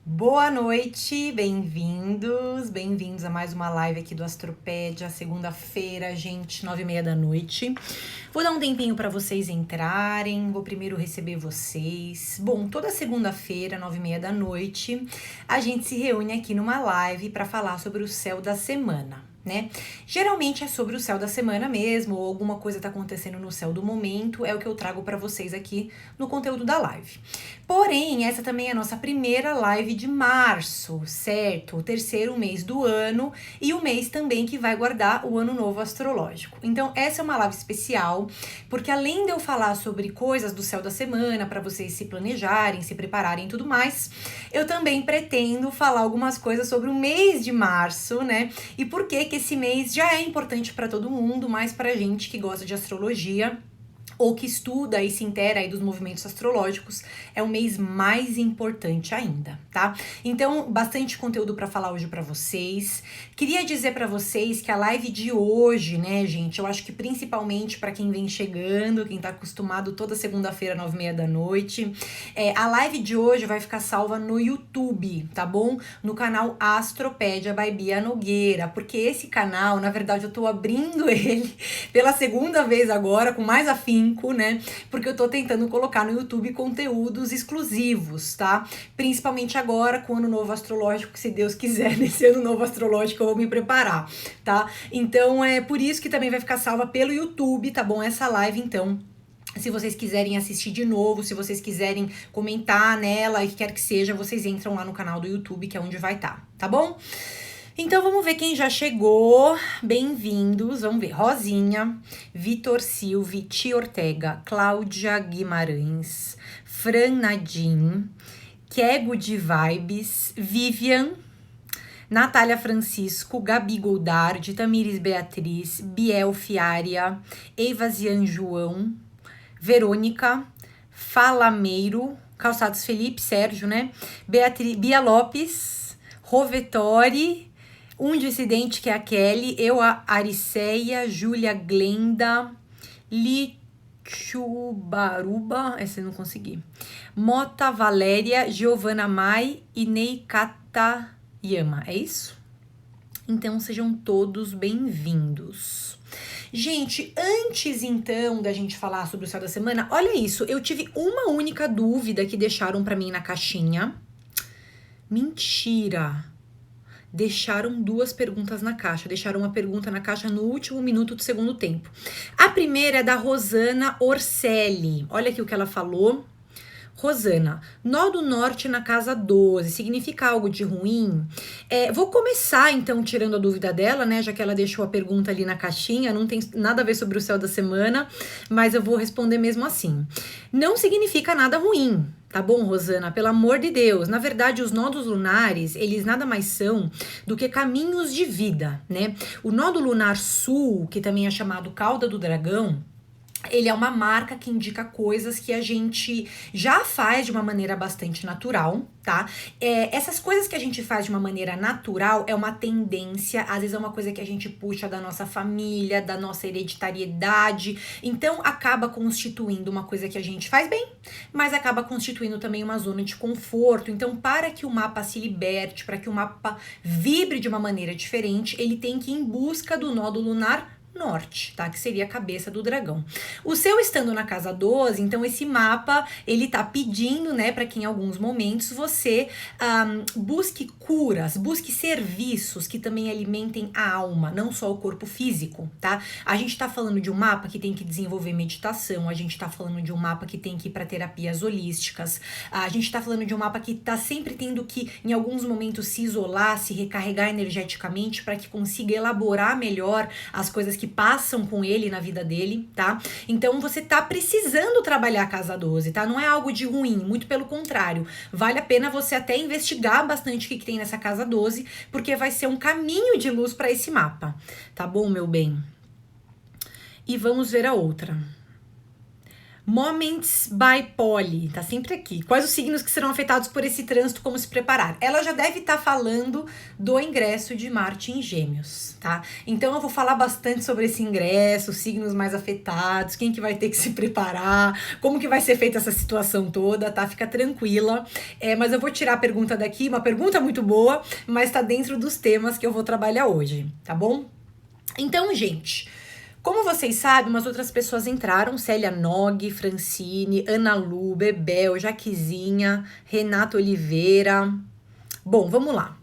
Boa noite, bem-vindos a mais uma live aqui do Astropédia, segunda-feira, gente, 9h30 da noite. Vou dar um tempinho para vocês entrarem, vou primeiro receber vocês. Bom, toda segunda-feira, 9h30 da noite, a gente se reúne aqui numa live para falar sobre o céu da semana, né? Geralmente é sobre o céu da semana mesmo, ou alguma coisa tá acontecendo no céu do momento, é o que eu trago para vocês aqui no conteúdo da live. Porém, essa também é a nossa primeira live de março, certo? O terceiro mês do ano e o mês também que vai guardar o ano novo astrológico. Então, essa é uma live especial, porque além de eu falar sobre coisas do céu da semana, para vocês se planejarem, se prepararem e tudo mais, eu também pretendo falar algumas coisas sobre o mês de março, né? E por que esse mês já é importante para todo mundo, mas pra gente que gosta de astrologia ou que estuda e se intera aí dos movimentos astrológicos, é o mês mais importante ainda, tá? Então, bastante conteúdo para falar hoje para vocês. Queria dizer para vocês que a live de hoje, né, gente, eu acho que principalmente para quem vem chegando, quem tá acostumado toda segunda-feira, 9h30 da noite, a live de hoje vai ficar salva no YouTube, tá bom? No canal Astropédia by Bia Nogueira, porque esse canal, na verdade, eu tô abrindo ele pela segunda vez agora, com mais afinco, né? Porque eu tô tentando colocar no YouTube conteúdos exclusivos, tá? Principalmente agora com o ano novo astrológico, que se Deus quiser, nesse ano novo astrológico eu vou me preparar, tá? Então é por isso que também vai ficar salva pelo YouTube, tá bom? Essa live, então. Se vocês quiserem assistir de novo, se vocês quiserem comentar nela, e que quer que seja, vocês entram lá no canal do YouTube, que é onde vai estar, tá bom? Então vamos ver quem já chegou. Bem-vindos. Vamos ver. Rosinha, Vitor Silva, Tia Ortega, Cláudia Guimarães, Fran Nadim, Kego de Vibes, Vivian, Natália Francisco, Gabi Goldard, Tamires Beatriz, Biel Fiária, Eivazian João, Verônica, Falameiro, Calçados Felipe, Sérgio, né? Bia Lopes, Rovetori, um dissidente que é a Kelly, eu a Ariceia, Júlia Glenda, Lichubaruba, essa eu não consegui, Mota Valéria, Giovana Mai e Ney Katayama, é isso? Então sejam todos bem-vindos. Gente, antes então da gente falar sobre o céu da semana, olha isso, eu tive uma única dúvida que deixaram pra mim na caixinha. Mentira! Deixaram duas perguntas na caixa. Deixaram uma pergunta na caixa no último minuto do segundo tempo. A primeira é da Rosana Orselli. Olha aqui o que ela falou. Rosana, nó do norte na casa 12, significa algo de ruim? Vou começar então tirando a dúvida dela, né, já que ela deixou a pergunta ali na caixinha, não tem nada a ver sobre o céu da semana, mas eu vou responder mesmo assim. Não significa nada ruim, tá bom, Rosana? Pelo amor de Deus. Na verdade, os nodos lunares, eles nada mais são do que caminhos de vida, né? O nodo lunar sul, que também é chamado cauda do dragão, ele é uma marca que indica coisas que a gente já faz de uma maneira bastante natural, tá? Essas coisas que a gente faz de uma maneira natural é uma tendência, às vezes é uma coisa que a gente puxa da nossa família, da nossa hereditariedade, então acaba constituindo uma coisa que a gente faz bem, mas acaba constituindo também uma zona de conforto. Então, para que o mapa se liberte, para que o mapa vibre de uma maneira diferente, ele tem que ir em busca do nodo lunar norte, tá? Que seria a cabeça do dragão. O seu estando na casa 12, então esse mapa, ele tá pedindo, né, para que em alguns momentos você busque curas, busque serviços que também alimentem a alma, não só o corpo físico, tá? A gente tá falando de um mapa que tem que desenvolver meditação, a gente tá falando de um mapa que tem que ir para terapias holísticas, a gente tá falando de um mapa que tá sempre tendo que, em alguns momentos, se isolar, se recarregar energeticamente para que consiga elaborar melhor as coisas que passam com ele na vida dele, tá? Então você tá precisando trabalhar a casa 12, tá? Não é algo de ruim, muito pelo contrário. Vale a pena você até investigar bastante o que tem nessa casa 12, porque vai ser um caminho de luz para esse mapa, tá bom, meu bem? E vamos ver a outra. Moments by Polly, tá sempre aqui. Quais os signos que serão afetados por esse trânsito, como se preparar? Ela já deve estar falando do ingresso de Marte em Gêmeos, tá? Então eu vou falar bastante sobre esse ingresso, os signos mais afetados, quem que vai ter que se preparar, como que vai ser feita essa situação toda, tá? Fica tranquila. Mas eu vou tirar a pergunta daqui, uma pergunta muito boa, mas tá dentro dos temas que eu vou trabalhar hoje, tá bom? Então, gente, como vocês sabem, umas outras pessoas entraram, Célia Nog, Francine, Ana Lu, Bebel, Jaquezinha, Renata Oliveira. Bom, vamos lá.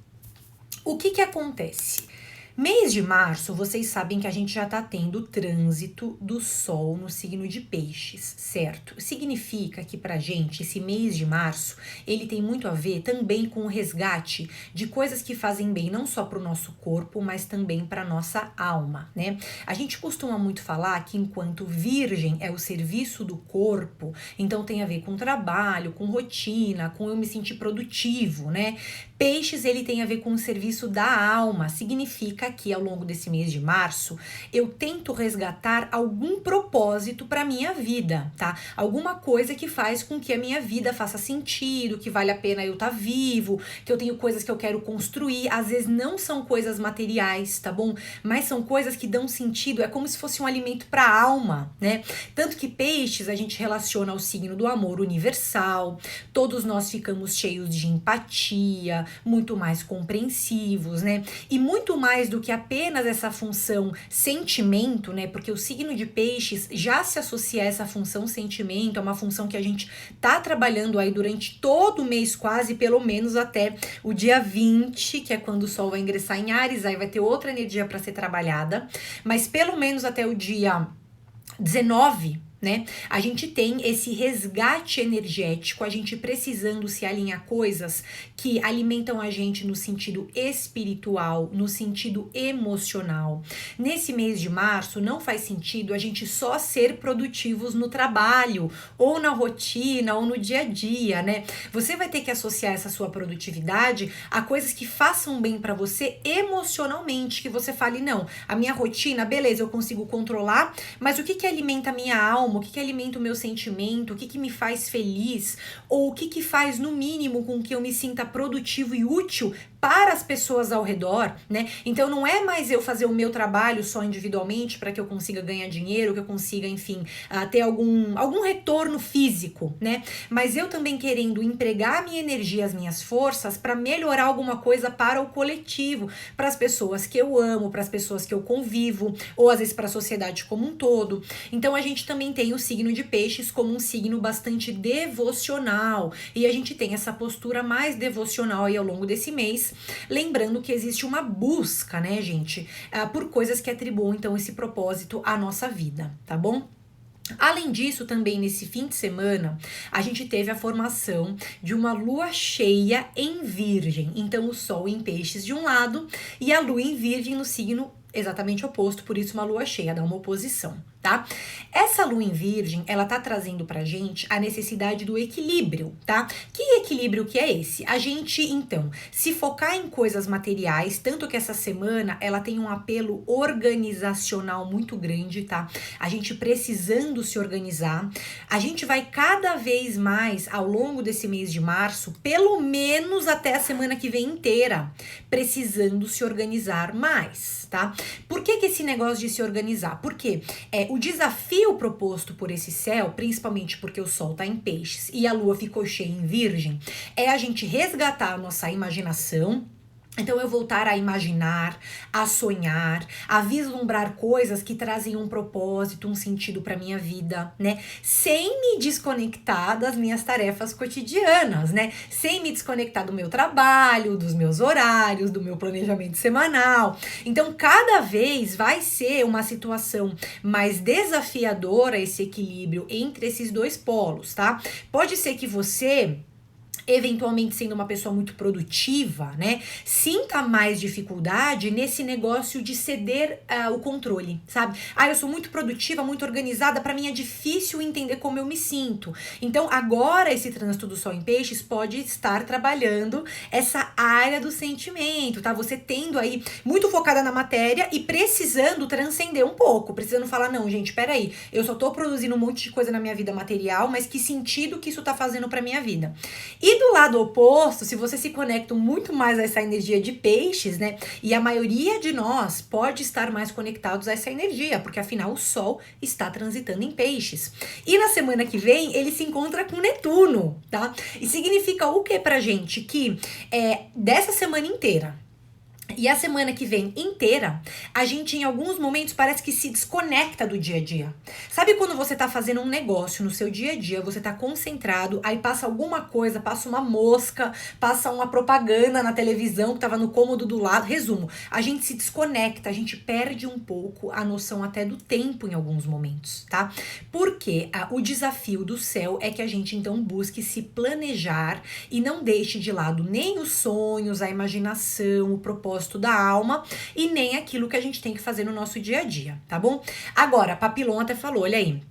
O que acontece? Mês de março, vocês sabem que a gente já tá tendo o trânsito do Sol no signo de Peixes, certo? Significa que pra gente, esse mês de março, ele tem muito a ver também com o resgate de coisas que fazem bem não só pro nosso corpo, mas também pra nossa alma, né? A gente costuma muito falar que enquanto Virgem é o serviço do corpo, então tem a ver com trabalho, com rotina, com eu me sentir produtivo, né? Peixes, ele tem a ver com o serviço da alma, significa que ao longo desse mês de março, eu tento resgatar algum propósito para minha vida, tá? Alguma coisa que faz com que a minha vida faça sentido, que vale a pena eu estar vivo, que eu tenho coisas que eu quero construir, às vezes não são coisas materiais, tá bom? Mas são coisas que dão sentido, é como se fosse um alimento para a alma, né? Tanto que Peixes a gente relaciona ao signo do amor universal, todos nós ficamos cheios de empatia, muito mais compreensivos, né? E muito mais do que apenas essa função sentimento, né? Porque o signo de Peixes já se associa a essa função sentimento, é uma função que a gente tá trabalhando aí durante todo o mês quase, pelo menos até o dia 20, que é quando o Sol vai ingressar em Áries, aí vai ter outra energia para ser trabalhada, mas pelo menos até o dia 19, né? A gente tem esse resgate energético, a gente precisando se alinhar coisas que alimentam a gente no sentido espiritual, no sentido emocional. Nesse mês de março, não faz sentido a gente só ser produtivos no trabalho, ou na rotina, ou no dia a dia, né? Você vai ter que associar essa sua produtividade a coisas que façam bem pra você emocionalmente, que você fale, não, a minha rotina, beleza, eu consigo controlar, mas o que alimenta a minha alma, o que alimenta o meu sentimento, o que me faz feliz, ou o que faz, no mínimo, com que eu me sinta produtivo e útil para as pessoas ao redor, né? Então não é mais eu fazer o meu trabalho só individualmente para que eu consiga ganhar dinheiro, que eu consiga, enfim, ter algum retorno físico, né? Mas eu também querendo empregar a minha energia, as minhas forças para melhorar alguma coisa para o coletivo, para as pessoas que eu amo, para as pessoas que eu convivo, ou às vezes para a sociedade como um todo. Então a gente também tem o signo de Peixes como um signo bastante devocional, e a gente tem essa postura mais devocional aí ao longo desse mês, lembrando que existe uma busca, né, gente, por coisas que atribuam, então, esse propósito à nossa vida, tá bom? Além disso, também nesse fim de semana, a gente teve a formação de uma lua cheia em Virgem. Então, o Sol em Peixes de um lado e a lua em Virgem no signo exatamente oposto, por isso uma lua cheia, dá uma oposição, tá? Essa lua em Virgem, ela tá trazendo pra gente a necessidade do equilíbrio, tá? Que equilíbrio que é esse? A gente, então, se focar em coisas materiais, tanto que essa semana ela tem um apelo organizacional muito grande, tá? A gente precisando se organizar, a gente vai cada vez mais ao longo desse mês de março, pelo menos até a semana que vem inteira, precisando se organizar mais, tá? Por que esse negócio de se organizar? Porque o desafio proposto por esse céu, principalmente porque o Sol tá em Peixes e a Lua ficou cheia em Virgem, é a gente resgatar a nossa imaginação. Então eu voltar a imaginar, a sonhar, a vislumbrar coisas que trazem um propósito, um sentido para minha vida, né? Sem me desconectar das minhas tarefas cotidianas, né? Sem me desconectar do meu trabalho, dos meus horários, do meu planejamento semanal. Então cada vez vai ser uma situação mais desafiadora esse equilíbrio entre esses dois polos, tá? Pode ser que você eventualmente sendo uma pessoa muito produtiva, né, sinta mais dificuldade nesse negócio de ceder o controle, sabe? Eu sou muito produtiva, muito organizada, pra mim é difícil entender como eu me sinto. Então, agora esse trânsito do Sol em Peixes pode estar trabalhando essa área do sentimento, tá? Você tendo aí muito focada na matéria e precisando transcender um pouco, precisando falar, não, gente, peraí, eu só tô produzindo um monte de coisa na minha vida material, mas que sentido que isso tá fazendo pra minha vida? E do lado oposto, se você se conecta muito mais a essa energia de peixes, né? E a maioria de nós pode estar mais conectados a essa energia, porque afinal o Sol está transitando em peixes. E na semana que vem ele se encontra com Netuno, tá? E significa o que pra gente? Que dessa semana inteira e a semana que vem inteira, a gente em alguns momentos parece que se desconecta do dia a dia. Sabe quando você tá fazendo um negócio no seu dia a dia, você tá concentrado, aí passa alguma coisa, passa uma mosca, passa uma propaganda na televisão que tava no cômodo do lado. Resumo, a gente se desconecta, a gente perde um pouco a noção até do tempo em alguns momentos, tá? Porque o desafio do céu é que a gente então busque se planejar e não deixe de lado nem os sonhos, a imaginação, o propósito da alma e nem aquilo que a gente tem que fazer no nosso dia a dia, tá bom? Agora, Papillon até falou, olha aí,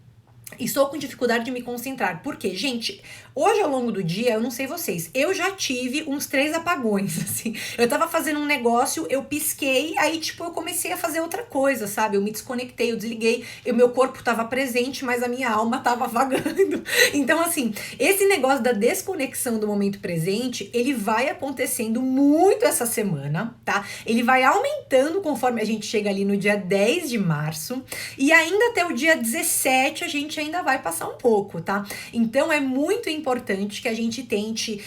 estou com dificuldade de me concentrar. Por quê? Gente, hoje ao longo do dia, eu não sei vocês, eu já tive uns 3 apagões, assim. Eu tava fazendo um negócio, eu pisquei, aí tipo, eu comecei a fazer outra coisa, sabe? Eu me desconectei, eu desliguei, meu corpo tava presente, mas a minha alma tava vagando. Então, assim, esse negócio da desconexão do momento presente, ele vai acontecendo muito essa semana, tá? Ele vai aumentando conforme a gente chega ali no dia 10 de março, e ainda até o dia 17 a gente ainda vai passar um pouco, tá? Então é muito importante que a gente tente,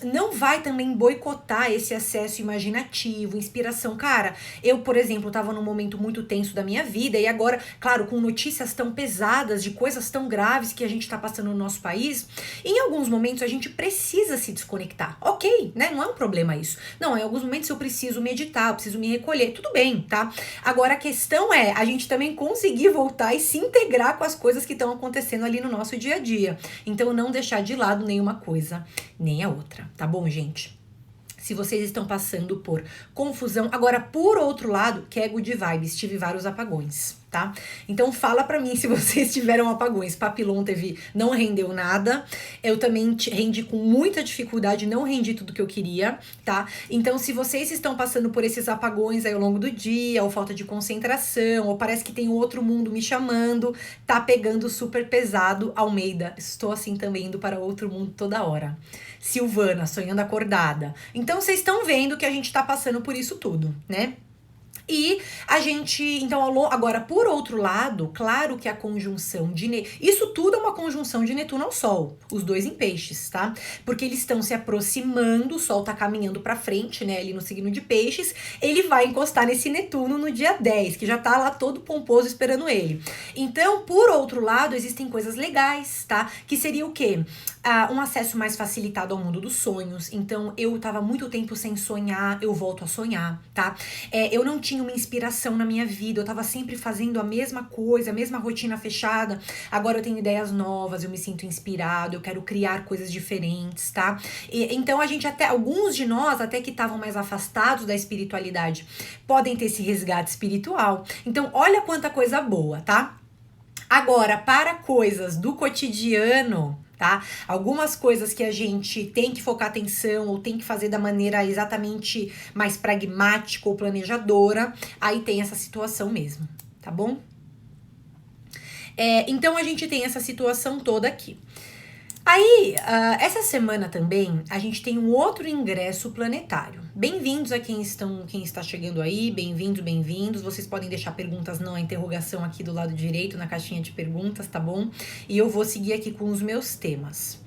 não vai também boicotar esse acesso imaginativo, inspiração. Cara, eu, por exemplo, tava num momento muito tenso da minha vida e agora, claro, com notícias tão pesadas, de coisas tão graves que a gente tá passando no nosso país, em alguns momentos a gente precisa se desconectar, ok, né? Não é um problema isso. Não, em alguns momentos eu preciso meditar, eu preciso me recolher, tudo bem, tá? Agora a questão é a gente também conseguir voltar e se integrar com as coisas que estão acontecendo ali no nosso dia a dia. Então, não deixar de lado nenhuma coisa, nem a outra, tá bom, gente? Se vocês estão passando por confusão. Agora, por outro lado, que é good vibes, tive vários apagões, tá? Então fala pra mim se vocês tiveram apagões. Papillon não rendeu nada. Eu também rendi com muita dificuldade, não rendi tudo que eu queria, tá? Então se vocês estão passando por esses apagões aí ao longo do dia, ou falta de concentração, ou parece que tem outro mundo me chamando, tá pegando super pesado, Almeida, estou assim também indo para outro mundo toda hora. Silvana, sonhando acordada. Então vocês estão vendo que a gente tá passando por isso tudo, né? E a gente, então, agora, por outro lado, claro que a conjunção de... Isso tudo é uma conjunção de Netuno ao Sol, os dois em peixes, tá? Porque eles estão se aproximando, o Sol tá caminhando pra frente, né, ali no signo de peixes, ele vai encostar nesse Netuno no dia 10, que já tá lá todo pomposo esperando ele. Então, por outro lado, existem coisas legais, tá? Que seria o quê? Um acesso mais facilitado ao mundo dos sonhos. Então, eu tava muito tempo sem sonhar, eu volto a sonhar, tá? Eu não tinha uma inspiração na minha vida, eu tava sempre fazendo a mesma coisa, a mesma rotina fechada. Agora eu tenho ideias novas, eu me sinto inspirado, eu quero criar coisas diferentes, tá? Então, a gente até, alguns de nós, até que estavam mais afastados da espiritualidade, podem ter esse resgate espiritual. Então, olha quanta coisa boa, tá? Agora, para coisas do cotidiano, tá? Algumas coisas que a gente tem que focar atenção ou tem que fazer da maneira exatamente mais pragmática ou planejadora, aí tem essa situação mesmo, tá bom? Então a gente tem essa situação toda aqui. Aí, essa semana também, a gente tem um outro ingresso planetário. Bem-vindos a quem está chegando aí, bem-vindos, bem-vindos. Vocês podem deixar perguntas não, a interrogação aqui do lado direito, na caixinha de perguntas, tá bom? E eu vou seguir aqui com os meus temas.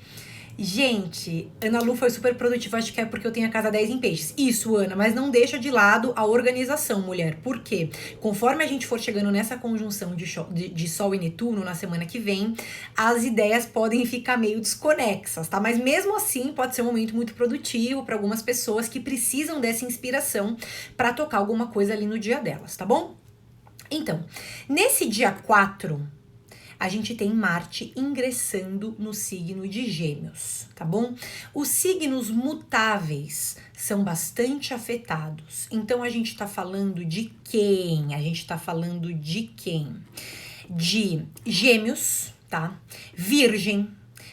Gente, Ana Lu foi super produtiva, acho que é porque eu tenho a casa 10 em peixes. Isso, Ana, mas não deixa de lado a organização, mulher. Por quê? Conforme a gente for chegando nessa conjunção de Sol e Netuno na semana que vem, as ideias podem ficar meio desconexas, tá? Mas mesmo assim, pode ser um momento muito produtivo para algumas pessoas que precisam dessa inspiração para tocar alguma coisa ali no dia delas, tá bom? Então, nesse dia 4... a gente tem Marte ingressando no signo de Gêmeos, tá bom? Os signos mutáveis são bastante afetados. Então a gente tá falando de quem? A gente tá falando de quem? De Gêmeos, tá? Virgem,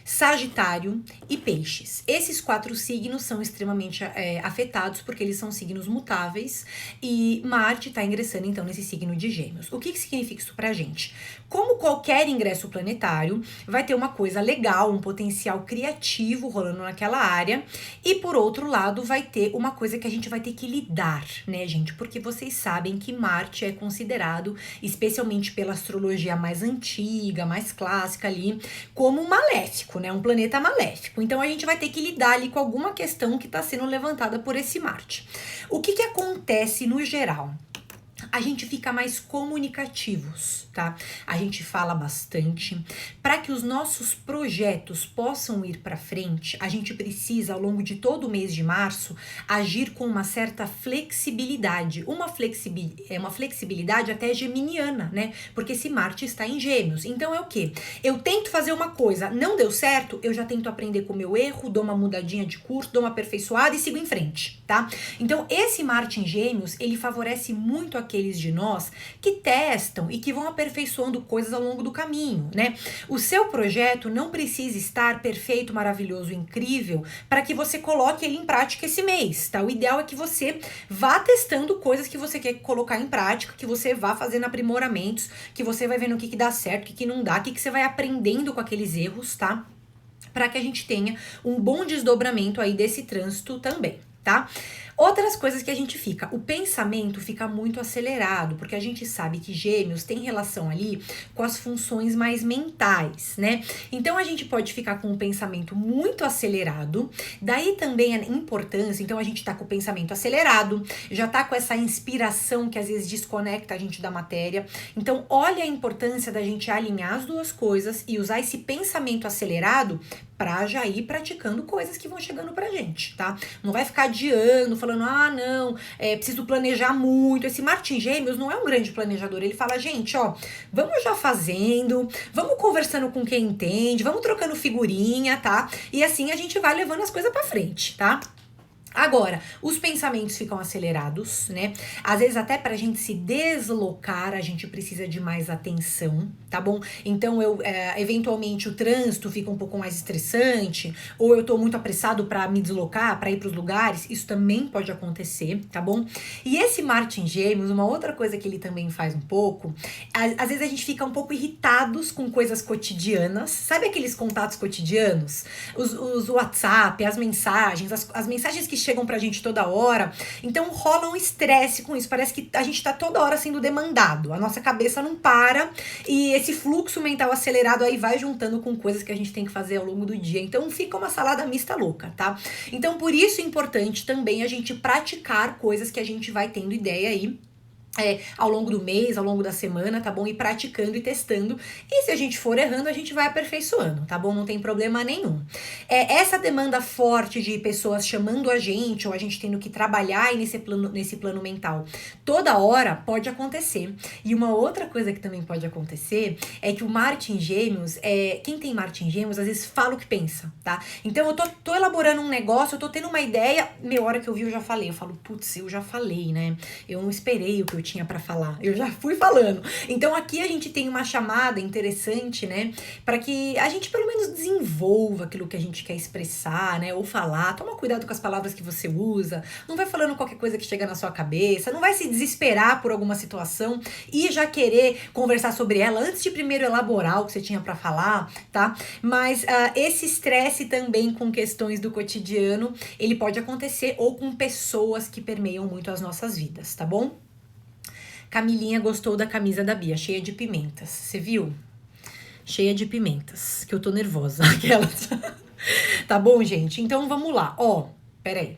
Sagitário e Peixes. Esses 4 signos são extremamente afetados porque eles são signos mutáveis e Marte está ingressando então nesse signo de Gêmeos. O que significa isso pra gente? Como qualquer ingresso planetário, vai ter uma coisa legal, um potencial criativo rolando naquela área e por outro lado vai ter uma coisa que a gente vai ter que lidar, né, gente? Porque vocês sabem que Marte é considerado, especialmente pela astrologia mais antiga, mais clássica ali, como um maléfico, né? Um planeta maléfico. Então a gente vai ter que lidar ali com alguma questão que está sendo levantada por esse Marte. O que acontece no geral? A gente fica mais comunicativos, tá? A gente fala bastante. Para que os nossos projetos possam ir para frente, a gente precisa, ao longo de todo o mês de março, agir com uma certa flexibilidade. Uma flexibilidade até geminiana, né? Porque esse Marte está em Gêmeos. Então é o quê? Eu tento fazer uma coisa, não deu certo, eu já tento aprender com o meu erro, dou uma mudadinha de curso, dou uma aperfeiçoada e sigo em frente, tá? Então esse Marte em Gêmeos, ele favorece muito aqueles de nós que testam e que vão aperfeiçoando coisas ao longo do caminho, né? O seu projeto não precisa estar perfeito, maravilhoso, incrível para que você coloque ele em prática esse mês, tá? O ideal é que você vá testando coisas que você quer colocar em prática, que você vá fazendo aprimoramentos, que você vai vendo o que dá certo, o que não dá, o que você vai aprendendo com aqueles erros, tá? Para que a gente tenha um bom desdobramento aí desse trânsito também, tá? Outras coisas que a gente fica, o pensamento fica muito acelerado, porque a gente sabe que Gêmeos tem relação ali com as funções mais mentais, né? Então a gente pode ficar com o pensamento muito acelerado, daí também a importância, então a gente tá com o pensamento acelerado, já tá com essa inspiração que às vezes desconecta a gente da matéria. Então olha a importância da gente alinhar as duas coisas e usar esse pensamento acelerado pra já ir praticando coisas que vão chegando pra gente, tá? Não vai ficar adiando, falando, ah, não, preciso planejar muito. Esse Marte em Gêmeos não é um grande planejador. Ele fala, gente, ó, vamos já fazendo, vamos conversando com quem entende, vamos trocando figurinha, tá? E assim a gente vai levando as coisas pra frente, tá? Agora, os pensamentos ficam acelerados, né? Às vezes até pra gente se deslocar, a gente precisa de mais atenção, tá bom? Então, eventualmente o trânsito fica um pouco mais estressante, ou eu tô muito apressado pra me deslocar, pra ir pros lugares, isso também pode acontecer, tá bom? E esse Marte em Gêmeos, uma outra coisa que ele também faz um pouco, às vezes a gente fica um pouco irritados com coisas cotidianas, sabe aqueles contatos cotidianos? Os WhatsApp, as mensagens, as mensagens que chegam pra gente toda hora, então rola um estresse com isso, parece que a gente tá toda hora sendo demandado, a nossa cabeça não para e esse fluxo mental acelerado aí vai juntando com coisas que a gente tem que fazer ao longo do dia, então fica uma salada mista louca, tá? Então por isso é importante também a gente praticar coisas que a gente vai tendo ideia aí, ao longo do mês, ao longo da semana, tá bom? E praticando e testando. E se a gente for errando, a gente vai aperfeiçoando, tá bom? Não tem problema nenhum. Essa demanda forte de pessoas chamando a gente, ou a gente tendo que trabalhar aí nesse plano mental toda hora, pode acontecer. E uma outra coisa que também pode acontecer é que o Marte em Gêmeos, quem tem Marte em Gêmeos, às vezes fala o que pensa, tá? Então eu tô elaborando um negócio, eu tô tendo uma ideia, meia hora que eu vi eu já falei. Eu falo, putz, eu já falei, né? Eu não esperei o que eu tinha para falar, eu já fui falando. Então aqui a gente tem uma chamada interessante, né, para que a gente pelo menos desenvolva aquilo que a gente quer expressar, né, ou falar. Toma cuidado com as palavras que você usa, não vai falando qualquer coisa que chega na sua cabeça, não vai se desesperar por alguma situação e já querer conversar sobre ela antes de primeiro elaborar o que você tinha para falar, tá? Mas esse estresse também com questões do cotidiano, ele pode acontecer ou com pessoas que permeiam muito as nossas vidas, tá bom? Camilinha gostou da camisa da Bia, cheia de pimentas. Você viu? Cheia de pimentas, que eu tô nervosa. Aquelas. Tá bom, gente? Então vamos lá. Ó, peraí.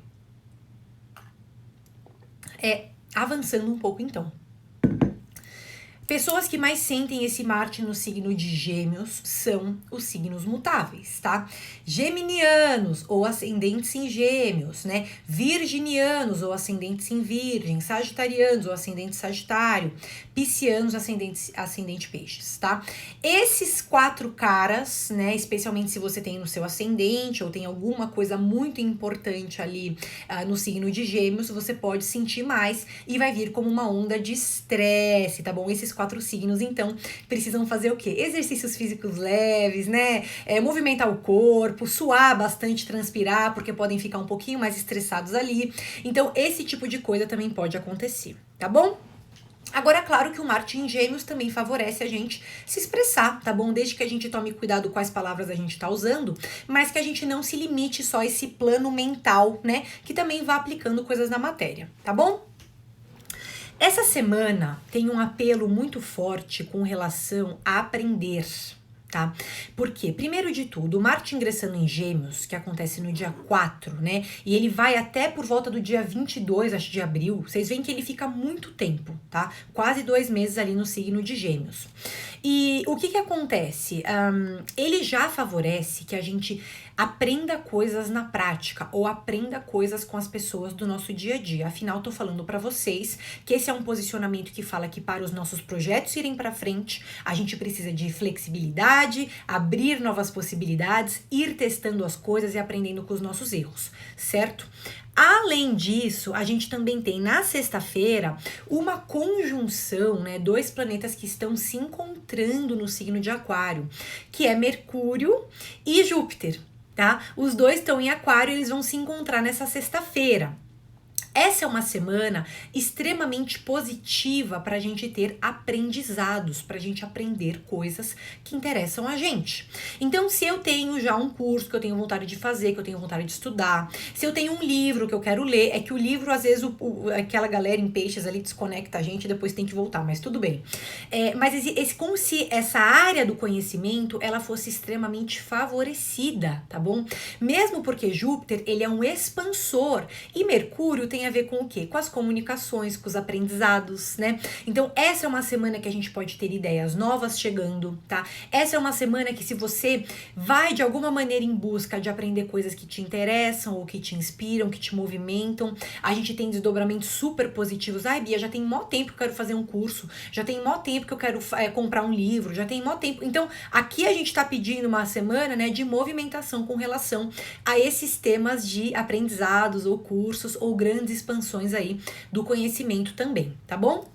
Avançando um pouco então. Pessoas que mais sentem esse Marte no signo de Gêmeos são os signos mutáveis, tá? Geminianos ou ascendentes em Gêmeos, né? Virginianos ou ascendentes em Virgem, Sagitarianos ou ascendente Sagitário, Piscianos, ascendente Peixes, tá? Esses 4 caras, né? Especialmente se você tem no seu ascendente ou tem alguma coisa muito importante ali no signo de Gêmeos, você pode sentir mais e vai vir como uma onda de estresse, tá bom? Esses 4 signos, então, precisam fazer o quê? Exercícios físicos leves, né? Movimentar o corpo, suar bastante, transpirar, porque podem ficar um pouquinho mais estressados ali. Então, esse tipo de coisa também pode acontecer, tá bom? Agora, claro que o Marte em Gêmeos também favorece a gente se expressar, tá bom? Desde que a gente tome cuidado com as palavras a gente tá usando, mas que a gente não se limite só a esse plano mental, né? Que também vá aplicando coisas na matéria, tá bom? Essa semana tem um apelo muito forte com relação a aprender, tá? Por quê? Primeiro de tudo, o Marte ingressando em Gêmeos, que acontece no dia 4, né? E ele vai até por volta do dia 22, acho, de abril. Vocês veem que ele fica muito tempo, tá? Quase 2 meses ali no signo de Gêmeos. E o que acontece? Ele já favorece que a gente aprenda coisas na prática ou aprenda coisas com as pessoas do nosso dia a dia. Afinal, tô falando para vocês que esse é um posicionamento que fala que para os nossos projetos irem para frente, a gente precisa de flexibilidade, abrir novas possibilidades, ir testando as coisas e aprendendo com os nossos erros, certo? Além disso, a gente também tem na sexta-feira uma conjunção, né? 2 planetas que estão se encontrando no signo de Aquário, que é Mercúrio e Júpiter, tá? Os 2 estão em Aquário e eles vão se encontrar nessa sexta-feira. Essa é uma semana extremamente positiva para a gente ter aprendizados, para a gente aprender coisas que interessam a gente. Então, se eu tenho já um curso que eu tenho vontade de fazer, que eu tenho vontade de estudar, se eu tenho um livro que eu quero ler, é que o livro, às vezes, aquela galera em peixes ali desconecta a gente e depois tem que voltar, mas tudo bem. Mas como se essa área do conhecimento, ela fosse extremamente favorecida, tá bom? Mesmo porque Júpiter, ele é um expansor e Mercúrio tem a ver com o quê? Com as comunicações, com os aprendizados, né? Então, essa é uma semana que a gente pode ter ideias novas chegando, tá? Essa é uma semana que se você vai de alguma maneira em busca de aprender coisas que te interessam ou que te inspiram, que te movimentam, a gente tem desdobramentos super positivos. Ai, Bia, já tem mó tempo que eu quero fazer um curso, já tem mó tempo que eu quero comprar um livro, já tem mó tempo. Então, aqui a gente tá pedindo uma semana, né, de movimentação com relação a esses temas de aprendizados ou cursos ou grandes expansões aí do conhecimento também, tá bom?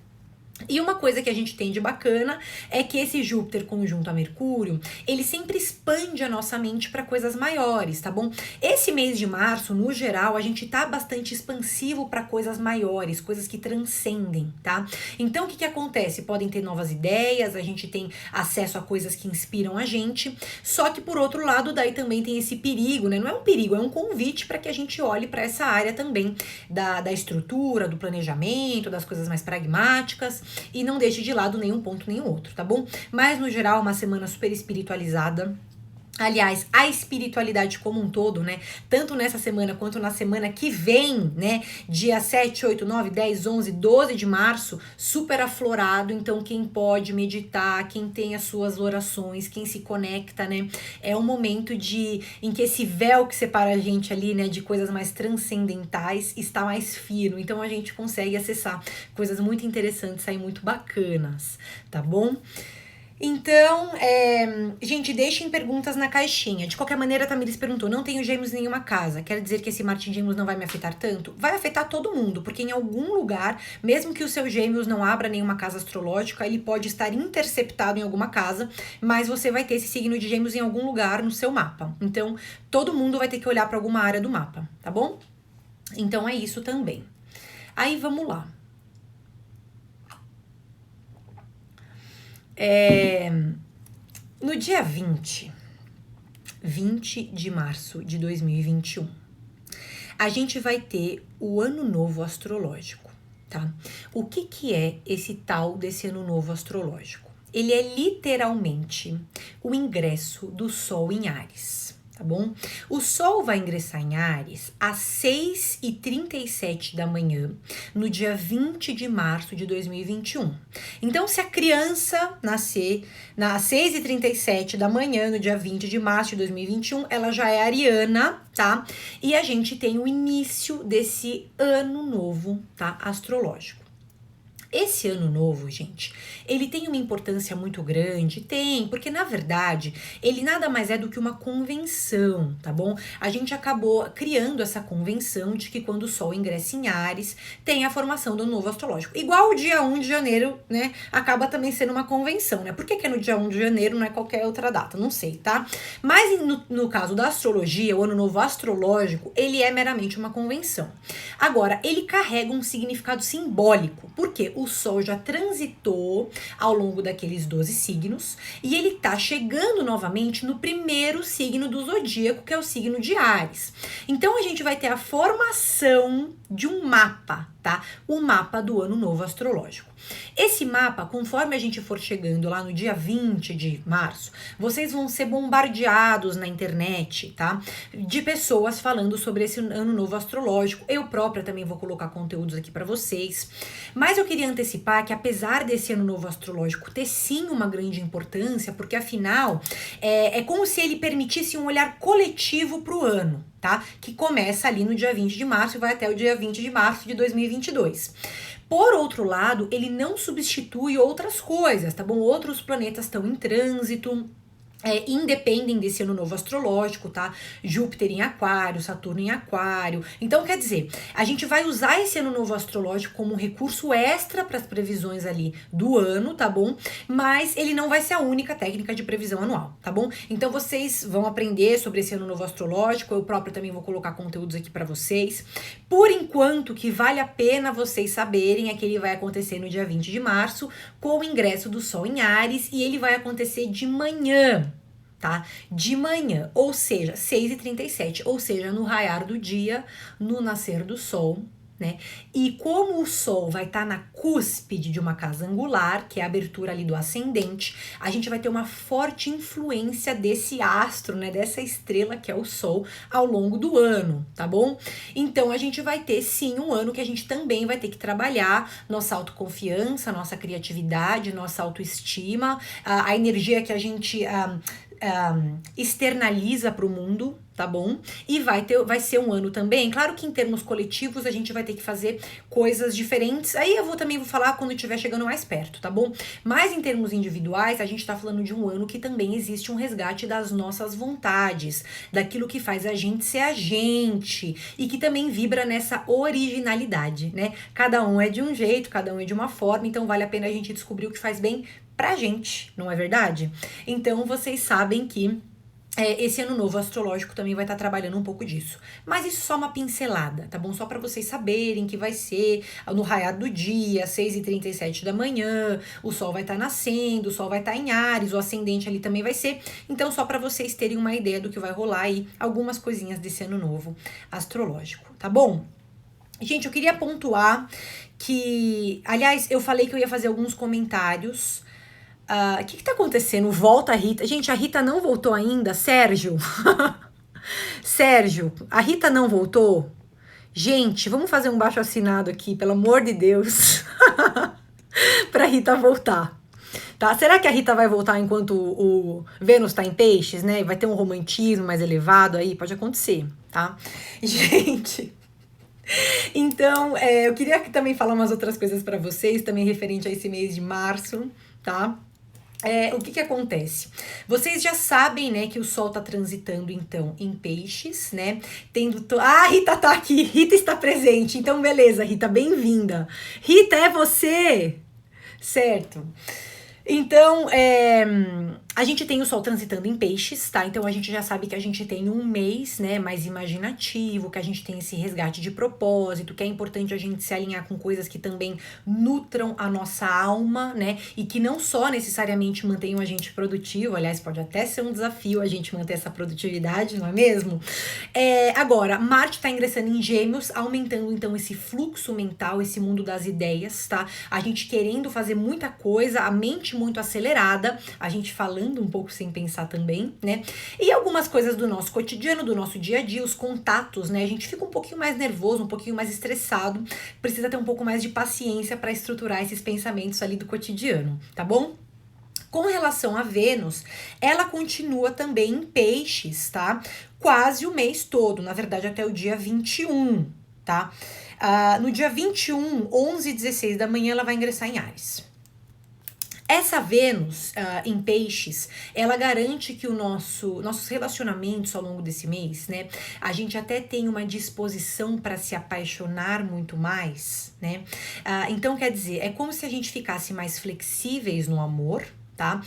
E uma coisa que a gente tem de bacana é que esse Júpiter conjunto a Mercúrio, ele sempre expande a nossa mente para coisas maiores, tá bom? Esse mês de março, no geral, a gente tá bastante expansivo para coisas maiores, coisas que transcendem, tá? Então, o que acontece? Podem ter novas ideias, a gente tem acesso a coisas que inspiram a gente, só que por outro lado, daí também tem esse perigo, né? Não é um perigo, é um convite para que a gente olhe para essa área também da estrutura, do planejamento, das coisas mais pragmáticas, e não deixe de lado nenhum ponto nem outro, tá bom? Mas no geral, uma semana super espiritualizada. Aliás, a espiritualidade como um todo, né? Tanto nessa semana quanto na semana que vem, né? Dia 7, 8, 9, 10, 11, 12 de março, super aflorado. Então, quem pode meditar, quem tem as suas orações, quem se conecta, né? É um momento em que esse véu que separa a gente ali, né? De coisas mais transcendentais está mais fino. Então, a gente consegue acessar coisas muito interessantes aí, muito bacanas, tá bom? Então, gente, deixem perguntas na caixinha. De qualquer maneira, a Tamires perguntou, não tenho gêmeos em nenhuma casa. Quer dizer que esse Marte em Gêmeos não vai me afetar tanto? Vai afetar todo mundo, porque em algum lugar, mesmo que o seu gêmeos não abra nenhuma casa astrológica, ele pode estar interceptado em alguma casa, mas você vai ter esse signo de gêmeos em algum lugar no seu mapa. Então, todo mundo vai ter que olhar para alguma área do mapa, tá bom? Então, é isso também. Aí, vamos lá. No dia 20 de março de 2021, a gente vai ter o Ano Novo Astrológico, tá? O que é esse tal desse Ano Novo Astrológico? Ele é literalmente o ingresso do Sol em Áries, tá tá bom? O Sol vai ingressar em Áries às 6h37 da manhã, no dia 20 de março de 2021. Então, se a criança nascer às 6h37 da manhã, no dia 20 de março de 2021, ela já é ariana, tá? E a gente tem o início desse ano novo, tá? Astrológico. Esse ano novo, gente, ele tem uma importância muito grande? Tem, porque na verdade, ele nada mais é do que uma convenção, tá bom? A gente acabou criando essa convenção de que quando o Sol ingressa em Áries, tem a formação do novo astrológico. Igual o dia 1 de janeiro, né, acaba também sendo uma convenção, né? Por que é no dia 1 de janeiro, não é qualquer outra data? Não sei, tá? Mas no caso da astrologia, o ano novo astrológico, ele é meramente uma convenção. Agora, ele carrega um significado simbólico, porque o Sol já transitou ao longo daqueles 12 signos e ele tá chegando novamente no primeiro signo do zodíaco, que é o signo de Áries. Então a gente vai ter a formação de um mapa, tá? O mapa do ano novo astrológico. Esse mapa, conforme a gente for chegando lá no dia 20 de março, vocês vão ser bombardeados na internet, tá? De pessoas falando sobre esse ano novo astrológico. Eu própria também vou colocar conteúdos aqui para vocês. Mas eu queria antecipar que apesar desse ano novo astrológico ter sim uma grande importância, porque afinal é como se ele permitisse um olhar coletivo pro ano, tá? Que começa ali no dia 20 de março e vai até o dia 20 de março de 2022. Por outro lado, ele não substitui outras coisas, tá bom? Outros planetas estão em trânsito, independem desse ano novo astrológico, tá? Júpiter em Aquário, Saturno em Aquário. Então, quer dizer, a gente vai usar esse ano novo astrológico como um recurso extra para as previsões ali do ano, tá bom? Mas ele não vai ser a única técnica de previsão anual, tá bom? Então, vocês vão aprender sobre esse ano novo astrológico. Eu próprio também vou colocar conteúdos aqui para vocês. Por enquanto, o que vale a pena vocês saberem é que ele vai acontecer no dia 20 de março, com o ingresso do Sol em Áries, e ele vai acontecer de manhã, tá? De manhã, ou seja, 6h37, ou seja, no raiar do dia, no nascer do Sol, né? E como o Sol vai estar na cúspide de uma casa angular, que é a abertura ali do ascendente, a gente vai ter uma forte influência desse astro, né? Dessa estrela que é o Sol ao longo do ano, tá bom? Então a gente vai ter sim um ano que a gente também vai ter que trabalhar nossa autoconfiança, nossa criatividade, nossa autoestima, a energia que a gente externaliza para o mundo, tá bom? E vai ser um ano também, claro que em termos coletivos a gente vai ter que fazer coisas diferentes, aí eu também vou falar quando estiver chegando mais perto, tá bom? Mas em termos individuais, a gente tá falando de um ano que também existe um resgate das nossas vontades, daquilo que faz a gente ser a gente, e que também vibra nessa originalidade, né? Cada um é de um jeito, cada um é de uma forma, então vale a pena a gente descobrir o que faz bem pra gente, não é verdade? Então vocês sabem que esse ano novo astrológico também vai estar trabalhando um pouco disso. Mas isso é só uma pincelada, tá bom? Só para vocês saberem que vai ser no raiar do dia, 6h37 da manhã, o Sol vai estar nascendo, o Sol vai estar em Áries, o ascendente ali também vai ser. Então, só para vocês terem uma ideia do que vai rolar aí, algumas coisinhas desse ano novo astrológico, tá bom? Gente, eu queria pontuar que, aliás, eu falei que eu ia fazer alguns comentários. O que tá acontecendo? Volta a Rita. Gente, a Rita não voltou ainda. Sérgio. Sérgio, a Rita não voltou? Gente, vamos fazer um baixo-assinado aqui, pelo amor de Deus. Pra Rita voltar. Tá? Será que a Rita vai voltar enquanto o Vênus tá em peixes, né? Vai ter um romantismo mais elevado aí? Pode acontecer, tá? Gente... Então, eu queria também falar umas outras coisas pra vocês, também referente a esse mês de março, tá? O que acontece? Vocês já sabem, né, que o Sol tá transitando, então, em peixes, né? Rita tá aqui, Rita está presente. Então, beleza, Rita, bem-vinda. Rita, é você? Certo. Então, a gente tem o Sol transitando em peixes, tá? Então, a gente já sabe que a gente tem um mês, né, mais imaginativo, que a gente tem esse resgate de propósito, que é importante a gente se alinhar com coisas que também nutram a nossa alma, né? E que não só necessariamente mantenham a gente produtivo, aliás, pode até ser um desafio a gente manter essa produtividade, não é mesmo? Agora, Marte tá ingressando em Gêmeos, aumentando, então, esse fluxo mental, esse mundo das ideias, tá? A gente querendo fazer muita coisa, a mente muito acelerada, a gente falando falando um pouco sem pensar também, né? E algumas coisas do nosso cotidiano, do nosso dia a dia, os contatos, né? A gente fica um pouquinho mais nervoso, um pouquinho mais estressado, precisa ter um pouco mais de paciência para estruturar esses pensamentos ali do cotidiano, tá bom? Com relação a Vênus, ela continua também em peixes, tá? Quase o mês todo, na verdade até o dia 21, tá? No dia 21, 11h16 da manhã, ela vai ingressar em Áries. Essa Vênus em peixes, ela garante que nossos relacionamentos ao longo desse mês, né? A gente até tem uma disposição para se apaixonar muito mais, né? Então, quer dizer, é como se a gente ficasse mais flexíveis no amor, tá?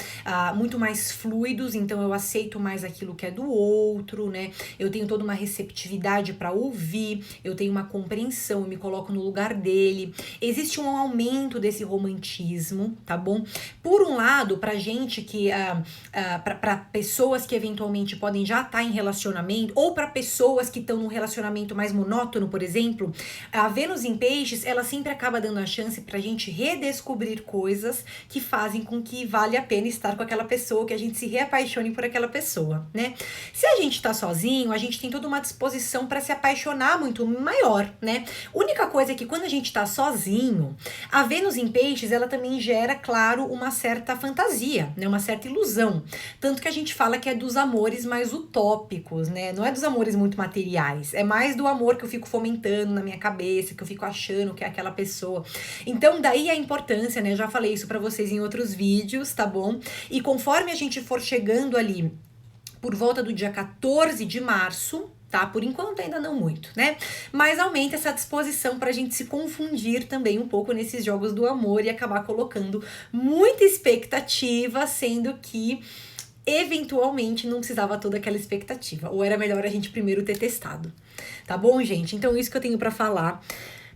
Muito mais fluidos, então eu aceito mais aquilo que é do outro, né? Eu tenho toda uma receptividade para ouvir, eu tenho uma compreensão, eu me coloco no lugar dele. Existe um aumento desse romantismo, tá bom? Por um lado, pra gente que para pessoas que eventualmente podem já estar em relacionamento, ou para pessoas que estão num relacionamento mais monótono, por exemplo, a Vênus em Peixes, ela sempre acaba dando a chance pra gente redescobrir coisas que fazem com que vale a pena estar com aquela pessoa, que a gente se reapaixone por aquela pessoa, né? Se a gente tá sozinho, a gente tem toda uma disposição para se apaixonar muito maior, né? Única coisa é que quando a gente tá sozinho, a Vênus em Peixes, ela também gera, claro, uma certa fantasia, né? Uma certa ilusão. Tanto que a gente fala que é dos amores mais utópicos, né? Não é dos amores muito materiais, é mais do amor que eu fico fomentando na minha cabeça, que eu fico achando que é aquela pessoa. Então, daí a importância, né? Eu já falei isso para vocês em outros vídeos, tá bom? E conforme a gente for chegando ali por volta do dia 14 de março, tá? Por enquanto ainda não muito, né? Mas aumenta essa disposição pra gente se confundir também um pouco nesses jogos do amor e acabar colocando muita expectativa, sendo que eventualmente não precisava toda aquela expectativa, ou era melhor a gente primeiro ter testado. Tá bom, gente? Então isso que eu tenho pra falar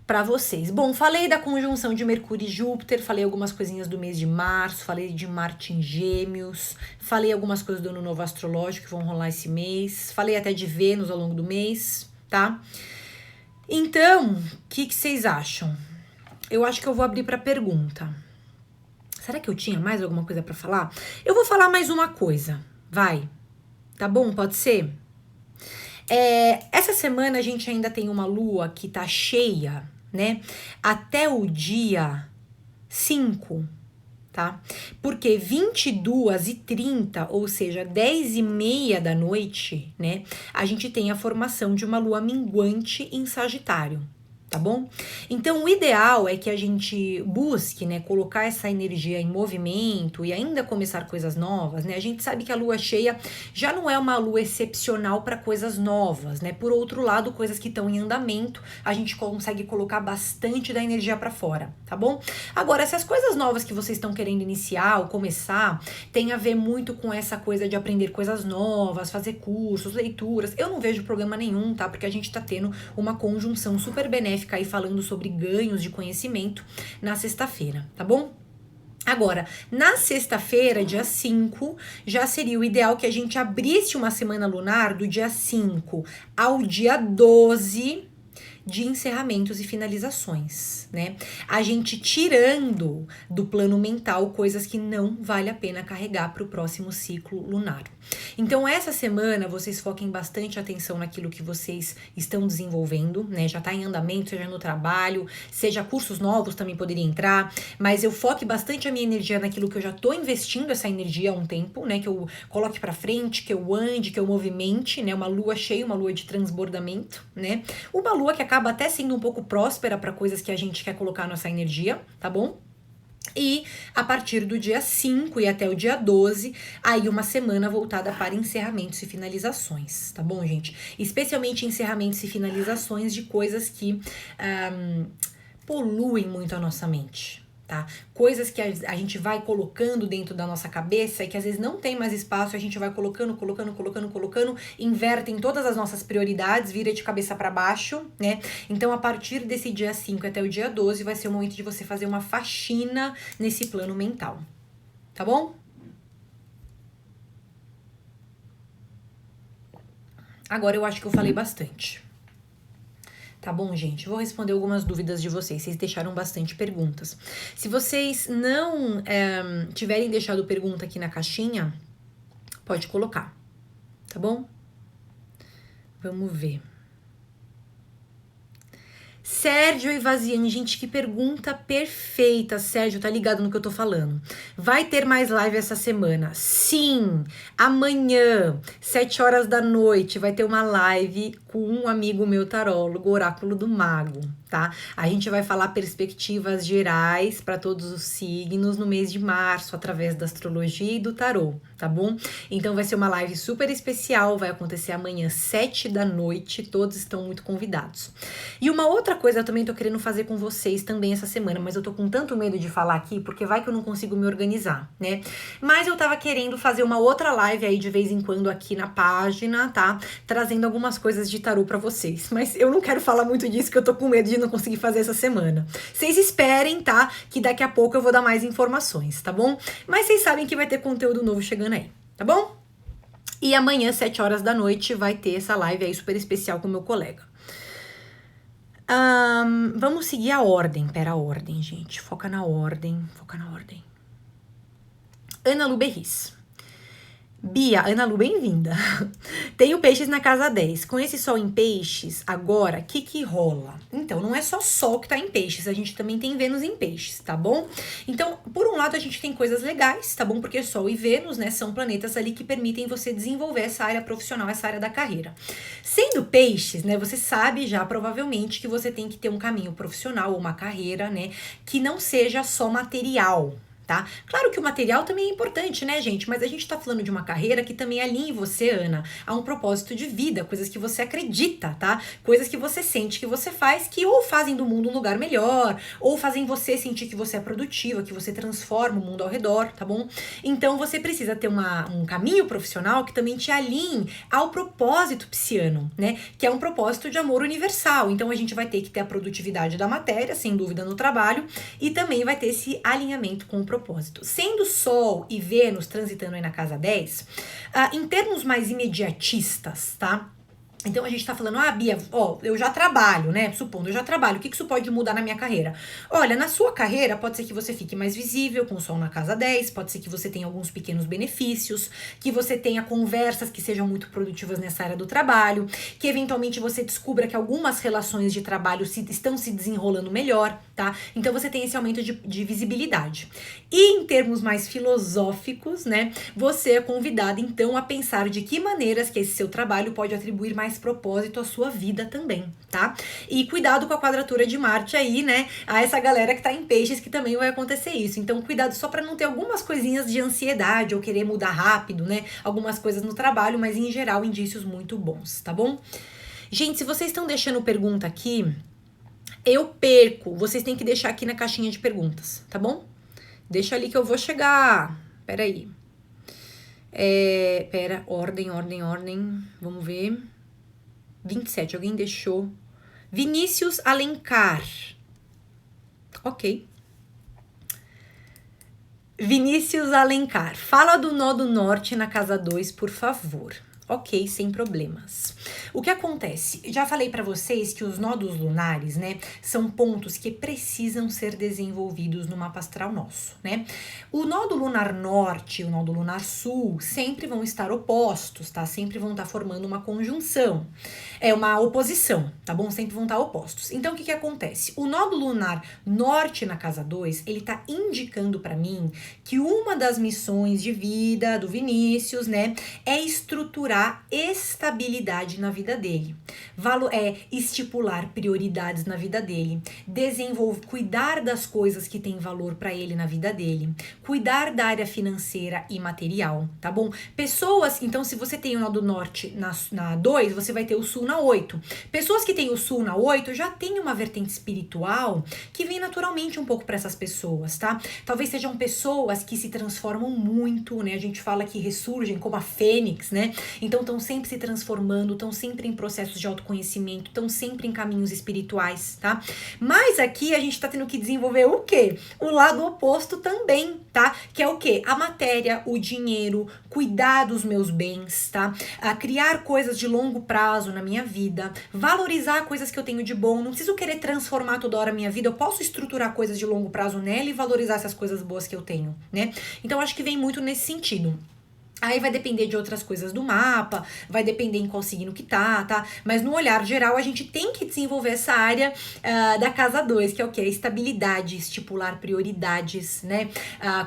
para vocês. Bom, falei da conjunção de Mercúrio e Júpiter, falei algumas coisinhas do mês de março, falei de Marte em Gêmeos, falei algumas coisas do ano novo astrológico que vão rolar esse mês, falei até de Vênus ao longo do mês, tá? Então, o que vocês acham? Eu acho que eu vou abrir para pergunta. Será que eu tinha mais alguma coisa para falar? Eu vou falar mais uma coisa, vai. Tá bom? Pode ser? Essa semana a gente ainda tem uma lua que tá cheia, né? Até o dia 5, tá? Porque 22h30, ou seja, 10h30 da noite, né? A gente tem a formação de uma lua minguante em Sagitário. Tá bom? Então, o ideal é que a gente busque, né, colocar essa energia em movimento e ainda começar coisas novas, né? A gente sabe que a lua cheia já não é uma lua excepcional para coisas novas, né? Por outro lado, coisas que estão em andamento, a gente consegue colocar bastante da energia para fora, tá bom? Agora, essas coisas novas que vocês estão querendo iniciar ou começar, tem a ver muito com essa coisa de aprender coisas novas, fazer cursos, leituras. Eu não vejo problema nenhum, tá? Porque a gente tá tendo uma conjunção super benéfica aí falando sobre ganhos de conhecimento na sexta-feira, tá bom? Agora, na sexta-feira, dia 5, já seria o ideal que a gente abrisse uma semana lunar do dia 5 ao dia 12 de encerramentos e finalizações, né? A gente tirando do plano mental coisas que não vale a pena carregar para o próximo ciclo lunar. Então, essa semana, vocês foquem bastante atenção naquilo que vocês estão desenvolvendo, né? Já tá em andamento, seja no trabalho, seja cursos novos também poderia entrar, mas eu foque bastante a minha energia naquilo que eu já tô investindo essa energia há um tempo, né? Que eu coloque para frente, que eu ande, que eu movimente, né? Uma lua cheia, uma lua de transbordamento, né? Uma lua que acaba até sendo um pouco próspera para coisas que a gente quer colocar nossa energia, tá bom? E a partir do dia 5 e até o dia 12, aí uma semana voltada para encerramentos e finalizações, tá bom, gente? Especialmente encerramentos e finalizações de coisas que poluem muito a nossa mente, tá? Coisas que a gente vai colocando dentro da nossa cabeça e que às vezes não tem mais espaço, a gente vai colocando, invertem todas as nossas prioridades, vira de cabeça para baixo, né? Então, a partir desse dia 5 até o dia 12, vai ser o momento de você fazer uma faxina nesse plano mental, tá bom? Agora eu acho que eu falei bastante. Tá bom, gente? Vou responder algumas dúvidas de vocês. Vocês deixaram bastante perguntas. Se vocês não tiverem deixado pergunta aqui na caixinha, Pode colocar, tá bom? Vamos ver. Sérgio Evazian, gente, que pergunta perfeita. Sérgio, tá ligado no que eu tô falando? Vai ter mais live essa semana? Sim! Amanhã, 7 horas da noite, vai ter uma live com um amigo meu tarólogo, Oráculo do Mago, tá? A gente vai falar perspectivas gerais para todos os signos no mês de março, através da astrologia e do tarô, tá bom? Então vai ser uma live super especial, vai acontecer amanhã, 7 da noite, todos estão muito convidados. E uma outra coisa eu também tô querendo fazer com vocês também essa semana, mas eu tô com tanto medo de falar aqui, porque vai que eu não consigo me organizar, né? Mas eu tava querendo fazer uma outra live aí de vez em quando aqui na página, tá? Trazendo algumas coisas de tarô pra vocês. Mas eu não quero falar muito disso, que eu tô com medo de não conseguir fazer essa semana. Vocês esperem, tá? Que daqui a pouco eu vou dar mais informações, tá bom? Mas vocês sabem que vai ter conteúdo novo chegando aí, tá bom? E amanhã, 7 horas da noite, vai ter essa live aí super especial com o meu colega. Vamos seguir a ordem. Pera, a ordem, gente. Foca na ordem. Foca na ordem. Ana Lu Berris. Bia, Ana Lu, bem-vinda. Tenho peixes na casa 10. Com esse sol em peixes, agora, o que rola? Então, não é só sol que tá em peixes, a gente também tem Vênus em peixes, tá bom? Então, por um lado, a gente tem coisas legais, tá bom? Porque Sol e Vênus, né, são planetas ali que permitem você desenvolver essa área profissional, essa área da carreira. Sendo peixes, né, você sabe já, provavelmente, que você tem que ter um caminho profissional ou uma carreira, né, que não seja só material, tá? Claro que o material também é importante, né, gente? Mas a gente tá falando de uma carreira que também alinha você, Ana, a um propósito de vida, coisas que você acredita, tá? Coisas que você sente que você faz, que ou fazem do mundo um lugar melhor, ou fazem você sentir que você é produtiva, que você transforma o mundo ao redor, tá bom? Então você precisa ter um caminho profissional que também te alinhe ao propósito pisciano, né? Que é um propósito de amor universal. Então a gente vai ter que ter a produtividade da matéria, sem dúvida, no trabalho, e também vai ter esse alinhamento com o propósito. Sendo Sol e Vênus transitando aí na casa 10, em termos mais imediatistas, tá? Então a gente tá falando, Bia, eu já trabalho, né? Supondo, eu já trabalho, o que isso pode mudar na minha carreira? Olha, na sua carreira pode ser que você fique mais visível com o Sol na casa 10, pode ser que você tenha alguns pequenos benefícios, que você tenha conversas que sejam muito produtivas nessa área do trabalho, que eventualmente você descubra que algumas relações de trabalho estão se desenrolando melhor, tá? Então você tem esse aumento de visibilidade. E em termos mais filosóficos, né? Você é convidado então a pensar de que maneiras que esse seu trabalho pode atribuir mais propósito à sua vida também, tá? E cuidado com a quadratura de Marte aí, né? A essa galera que tá em peixes que também vai acontecer isso. Então cuidado só para não ter algumas coisinhas de ansiedade ou querer mudar rápido, né? Algumas coisas no trabalho, mas em geral indícios muito bons, tá bom? Gente, se vocês estão deixando pergunta aqui, eu perco. Vocês têm que deixar aqui na caixinha de perguntas, tá bom? Deixa ali que eu vou chegar. Peraí. Ordem. Vamos ver. 27, alguém deixou. Vinícius Alencar. Ok. Vinícius Alencar. Fala do nó do norte na casa 2, por favor. Ok, sem problemas. O que acontece? Já falei para vocês que os nódulos lunares, né, são pontos que precisam ser desenvolvidos no mapa astral nosso, né? O nódulo lunar norte e o nódulo lunar sul sempre vão estar opostos, tá? Sempre vão estar formando uma conjunção. É uma oposição, tá bom? Sempre vão estar opostos. Então, o que acontece? O nódulo lunar norte na casa 2, ele tá indicando para mim que uma das missões de vida do Vinícius, né, é estruturar estabilidade na vida dele, estipular prioridades na vida dele, cuidar das coisas que têm valor para ele na vida dele, cuidar da área financeira e material, tá bom? Pessoas, então se você tem o nó do norte na 2, você vai ter o sul na 8. Pessoas que têm o sul na 8 já tem uma vertente espiritual que vem naturalmente um pouco para essas pessoas, tá? Talvez sejam pessoas que se transformam muito, né? A gente fala que ressurgem como a fênix, né? Então estão sempre se transformando, estão sempre em processos de autoconhecimento, estão sempre em caminhos espirituais, tá? Mas aqui a gente tá tendo que desenvolver o quê? O lado oposto também, tá? Que é o quê? A matéria, o dinheiro, cuidar dos meus bens, tá? Criar coisas de longo prazo na minha vida, valorizar coisas que eu tenho de bom, não preciso querer transformar toda hora a minha vida, eu posso estruturar coisas de longo prazo nela e valorizar essas coisas boas que eu tenho, né? Então acho que vem muito nesse sentido. Aí vai depender de outras coisas do mapa, vai depender em qual signo que tá? Mas no olhar geral, a gente tem que desenvolver essa área da casa 2, que é o quê? Estabilidade, estipular prioridades, né?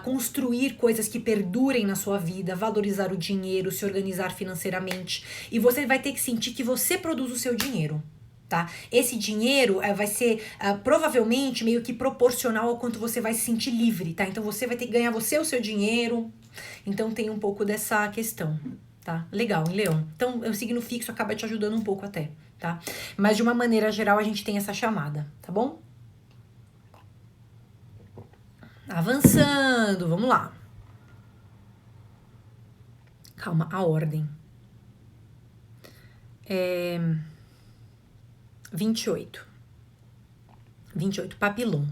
Construir coisas que perdurem na sua vida, valorizar o dinheiro, se organizar financeiramente. E você vai ter que sentir que você produz o seu dinheiro. Tá? Esse dinheiro vai ser provavelmente meio que proporcional ao quanto você vai se sentir livre, tá? Então você vai ter que ganhar você o seu dinheiro. Então tem um pouco dessa questão, tá? Legal, hein, Leão? Então o signo fixo acaba te ajudando um pouco até, tá? Mas de uma maneira geral a gente tem essa chamada, tá bom? Avançando, vamos lá. Calma, a ordem. 28, papilom.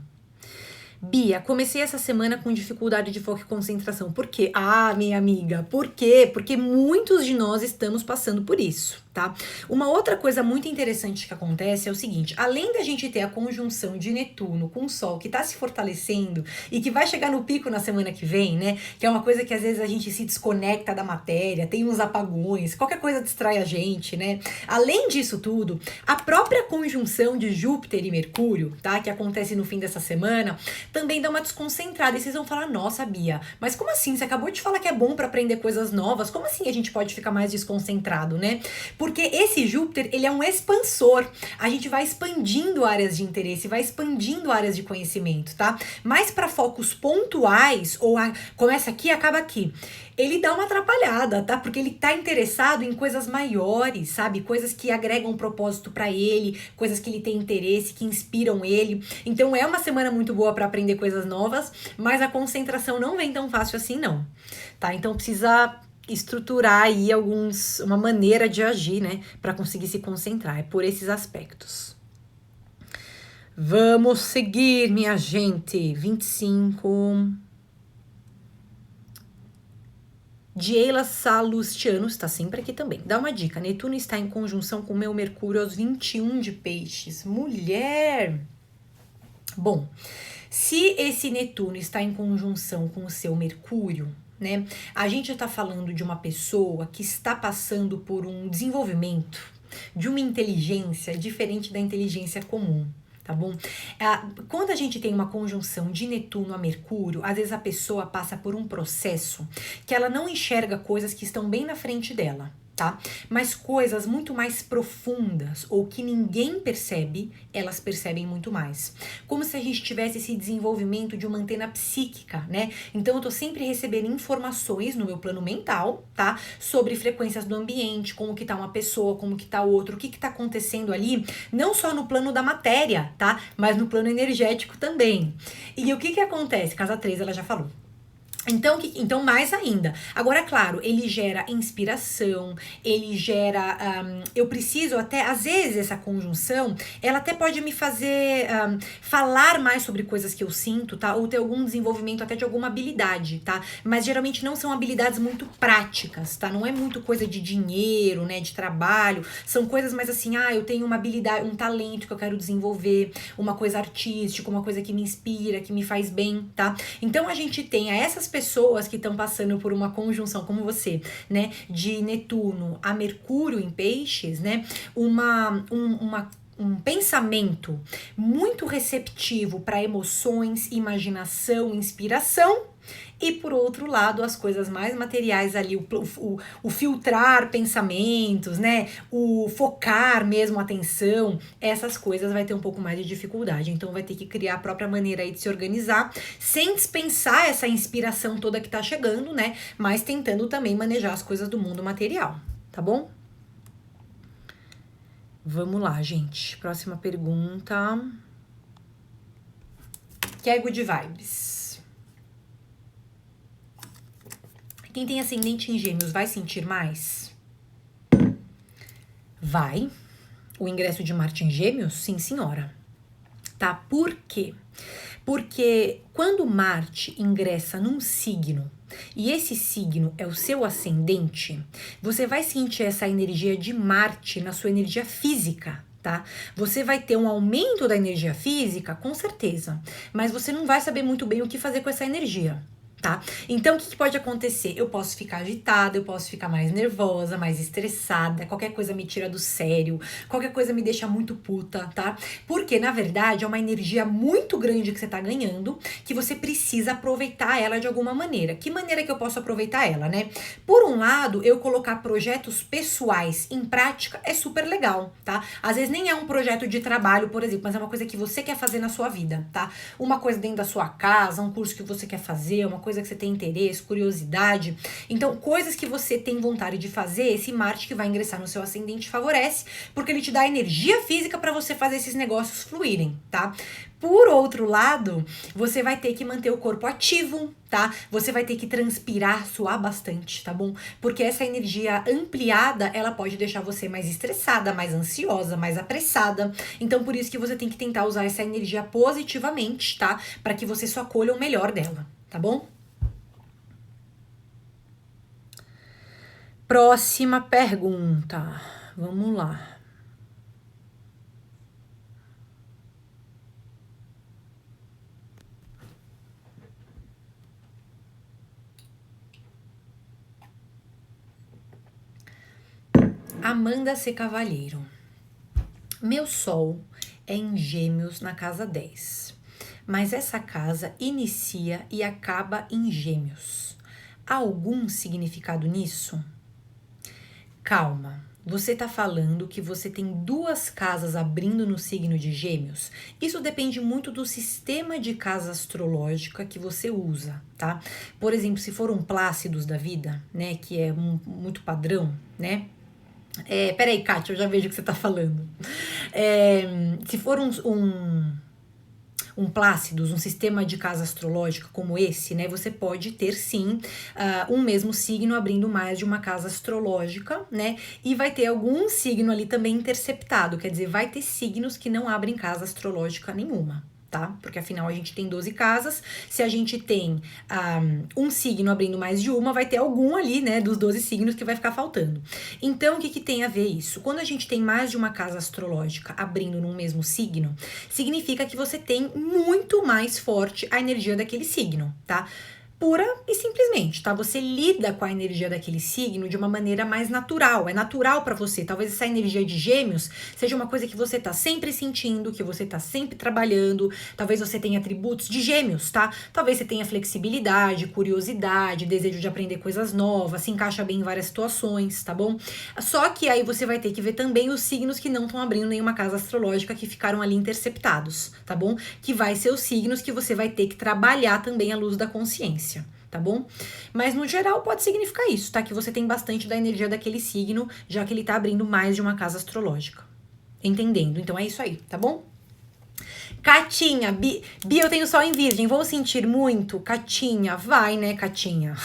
Bia, comecei essa semana com dificuldade de foco e concentração. Por quê? Ah, minha amiga, por quê? Porque muitos de nós estamos passando por isso, tá? Uma outra coisa muito interessante que acontece é o seguinte, além da gente ter a conjunção de Netuno com o Sol que tá se fortalecendo e que vai chegar no pico na semana que vem, né? Que é uma coisa que às vezes a gente se desconecta da matéria, tem uns apagões, qualquer coisa distrai a gente, né? Além disso tudo, a própria conjunção de Júpiter e Mercúrio, tá? Que acontece no fim dessa semana, também dá uma desconcentrada. E vocês vão falar, nossa, Bia, mas como assim? Você acabou de falar que é bom para aprender coisas novas. Como assim a gente pode ficar mais desconcentrado, né? Porque esse Júpiter, ele é um expansor. A gente vai expandindo áreas de interesse, vai expandindo áreas de conhecimento, tá? Mas para focos pontuais, começa aqui e acaba aqui, ele dá uma atrapalhada, tá? Porque ele tá interessado em coisas maiores, sabe? Coisas que agregam propósito para ele, coisas que ele tem interesse, que inspiram ele. Então é uma semana muito boa para aprender coisas novas, mas a concentração não vem tão fácil assim, não. Tá? Então precisa estruturar aí uma maneira de agir, né? Para conseguir se concentrar. É por esses aspectos. Vamos seguir, minha gente. 25... Dieila Salustiano está sempre aqui também. Dá uma dica, Netuno está em conjunção com meu Mercúrio aos 21 de peixes. Mulher! Bom, se esse Netuno está em conjunção com o seu Mercúrio, né? A gente está falando de uma pessoa que está passando por um desenvolvimento de uma inteligência diferente da inteligência comum. Tá bom? Quando a gente tem uma conjunção de Netuno a Mercúrio, às vezes a pessoa passa por um processo que ela não enxerga coisas que estão bem na frente dela, tá? Mas coisas muito mais profundas ou que ninguém percebe, elas percebem muito mais. Como se a gente tivesse esse desenvolvimento de uma antena psíquica, né? Então eu tô sempre recebendo informações no meu plano mental, tá? Sobre frequências do ambiente, como que tá uma pessoa, como que tá outro, o que que tá acontecendo ali, não só no plano da matéria, tá? Mas no plano energético também. E o que que acontece? Casa 3, ela já falou. Então, mais ainda. Agora, claro, ele gera inspiração, ele gera... eu preciso até... Às vezes, essa conjunção, ela até pode me fazer falar mais sobre coisas que eu sinto, tá? Ou ter algum desenvolvimento até de alguma habilidade, tá? Mas, geralmente, não são habilidades muito práticas, tá? Não é muito coisa de dinheiro, né? De trabalho. São coisas mais assim, eu tenho uma habilidade, um talento que eu quero desenvolver, uma coisa artística, uma coisa que me inspira, que me faz bem, tá? Então, a gente tem essas pessoas que estão passando por uma conjunção como você, né, de Netuno a Mercúrio em Peixes, né, um pensamento muito receptivo para emoções, imaginação, inspiração. E por outro lado, as coisas mais materiais ali, o filtrar pensamentos, né? O focar mesmo a atenção, essas coisas vai ter um pouco mais de dificuldade. Então vai ter que criar a própria maneira aí de se organizar, sem dispensar essa inspiração toda que tá chegando, né? Mas tentando também manejar as coisas do mundo material, tá bom? Vamos lá, gente. Próxima pergunta. Que é Good Vibes. Quem tem ascendente em Gêmeos vai sentir mais? Vai. O ingresso de Marte em Gêmeos? Sim, senhora. Tá? Por quê? Porque quando Marte ingressa num signo, e esse signo é o seu ascendente, você vai sentir essa energia de Marte na sua energia física, tá? Você vai ter um aumento da energia física, com certeza, mas você não vai saber muito bem o que fazer com essa energia. Tá? Então, o que pode acontecer? Eu posso ficar agitada, eu posso ficar mais nervosa, mais estressada, qualquer coisa me tira do sério, qualquer coisa me deixa muito puta, tá? Porque, na verdade, é uma energia muito grande que você tá ganhando, que você precisa aproveitar ela de alguma maneira. Que maneira que eu posso aproveitar ela, né? Por um lado, eu colocar projetos pessoais em prática é super legal, tá? Às vezes nem é um projeto de trabalho, por exemplo, mas é uma coisa que você quer fazer na sua vida, tá? Uma coisa dentro da sua casa, um curso que você quer fazer, uma coisa que você tem interesse, curiosidade. Então, coisas que você tem vontade de fazer, esse Marte que vai ingressar no seu ascendente favorece, porque ele te dá energia física para você fazer esses negócios fluírem, tá? Por outro lado, você vai ter que manter o corpo ativo, tá? Você vai ter que transpirar, suar bastante, tá bom? Porque essa energia ampliada, ela pode deixar você mais estressada, mais ansiosa, mais apressada. Então, por isso que você tem que tentar usar essa energia positivamente, tá? Para que você só colha o melhor dela, tá bom? Próxima pergunta. Vamos lá. Amanda C. Cavalheiro. Meu sol é em Gêmeos na casa 10, mas essa casa inicia e acaba em Gêmeos. Há algum significado nisso? Calma, você tá falando que você tem 2 casas abrindo no signo de Gêmeos? Isso depende muito do sistema de casa astrológica que você usa, tá? Por exemplo, se for um Plácidos da vida, né, que é muito padrão, né? Peraí, Kátia, eu já vejo o que você tá falando. Se for um Plácidos, um sistema de casa astrológica como esse, né, você pode ter sim um mesmo signo abrindo mais de uma casa astrológica, né, e vai ter algum signo ali também interceptado, quer dizer, vai ter signos que não abrem casa astrológica nenhuma. Tá? Porque afinal a gente tem 12 casas. Se a gente tem um signo abrindo mais de uma, vai ter algum ali, né, dos 12 signos que vai ficar faltando. Então, o que tem a ver isso? Quando a gente tem mais de uma casa astrológica abrindo num mesmo signo, significa que você tem muito mais forte a energia daquele signo, tá? Pura e simplesmente, tá? Você lida com a energia daquele signo de uma maneira mais natural. É natural para você. Talvez essa energia de Gêmeos seja uma coisa que você tá sempre sentindo, que você tá sempre trabalhando. Talvez você tenha atributos de Gêmeos, tá? Talvez você tenha flexibilidade, curiosidade, desejo de aprender coisas novas, se encaixa bem em várias situações, tá bom? Só que aí você vai ter que ver também os signos que não estão abrindo nenhuma casa astrológica, que ficaram ali interceptados, tá bom? Que vai ser os signos que você vai ter que trabalhar também à luz da consciência. Tá bom? Mas no geral pode significar isso, tá? Que você tem bastante da energia daquele signo, já que ele tá abrindo mais de uma casa astrológica. Entendendo? Então é isso aí, tá bom? Catinha, Bi, eu tenho sol em Virgem, vou sentir muito? Catinha, vai, né, Catinha?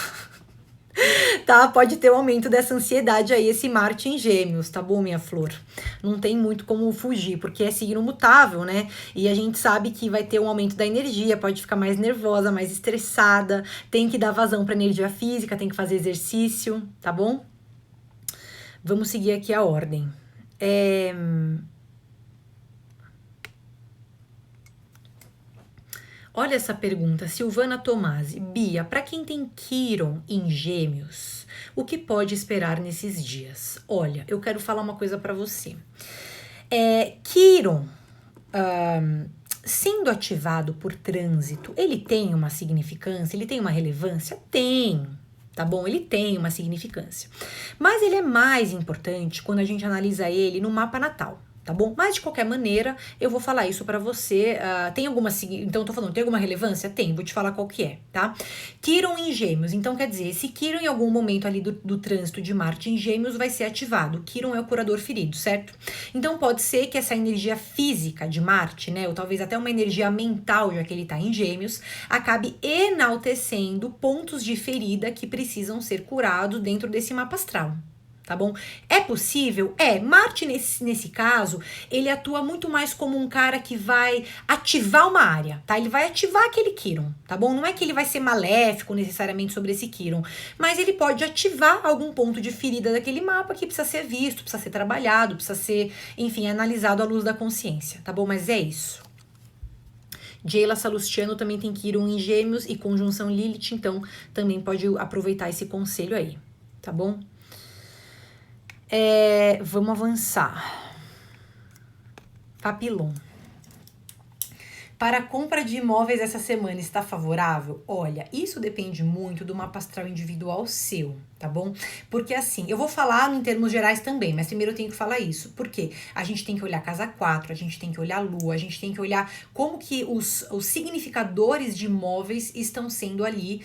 Tá? Pode ter um aumento dessa ansiedade aí, esse Marte em Gêmeos, tá bom, minha flor? Não tem muito como fugir, porque é signo mutável, né? E a gente sabe que vai ter um aumento da energia, pode ficar mais nervosa, mais estressada, tem que dar vazão pra energia física, tem que fazer exercício, tá bom? Vamos seguir aqui a ordem. Olha essa pergunta, Silvana Tomasi. Bia, para quem tem Quiron em Gêmeos, o que pode esperar nesses dias? Olha, eu quero falar uma coisa para você. Quiron, sendo ativado por trânsito, ele tem uma significância, ele tem uma relevância? Tem, tá bom? Ele tem uma significância. Mas ele é mais importante quando a gente analisa ele no mapa natal. Tá bom? Mas de qualquer maneira, eu vou falar isso pra você. Tem alguma, então eu tô falando, tem alguma relevância? Tem, vou te falar qual que é, tá? Quiron em Gêmeos, então quer dizer, esse Quiron em algum momento ali do trânsito de Marte em Gêmeos vai ser ativado. Quiron é o curador ferido, certo? Então pode ser que essa energia física de Marte, né, ou talvez até uma energia mental, já que ele tá em Gêmeos, acabe enaltecendo pontos de ferida que precisam ser curados dentro desse mapa astral. Tá bom? É possível? Marte, nesse caso, ele atua muito mais como um cara que vai ativar uma área, tá? Ele vai ativar aquele Quiron, tá bom? Não é que ele vai ser maléfico necessariamente sobre esse Quiron, mas ele pode ativar algum ponto de ferida daquele mapa que precisa ser visto, precisa ser trabalhado, precisa ser, enfim, analisado à luz da consciência, tá bom? Mas é isso. Jayla Salustiano também tem Quirón em Gêmeos e conjunção Lilith, então também pode aproveitar esse conselho aí, tá bom? Vamos avançar. Papillon. Para a compra de imóveis essa semana está favorável? Olha, isso depende muito do mapa astral individual seu, tá bom? Porque assim, eu vou falar em termos gerais também, mas primeiro eu tenho que falar isso. Por quê? A gente tem que olhar casa 4, a gente tem que olhar a lua, a gente tem que olhar como que os significadores de imóveis estão sendo ali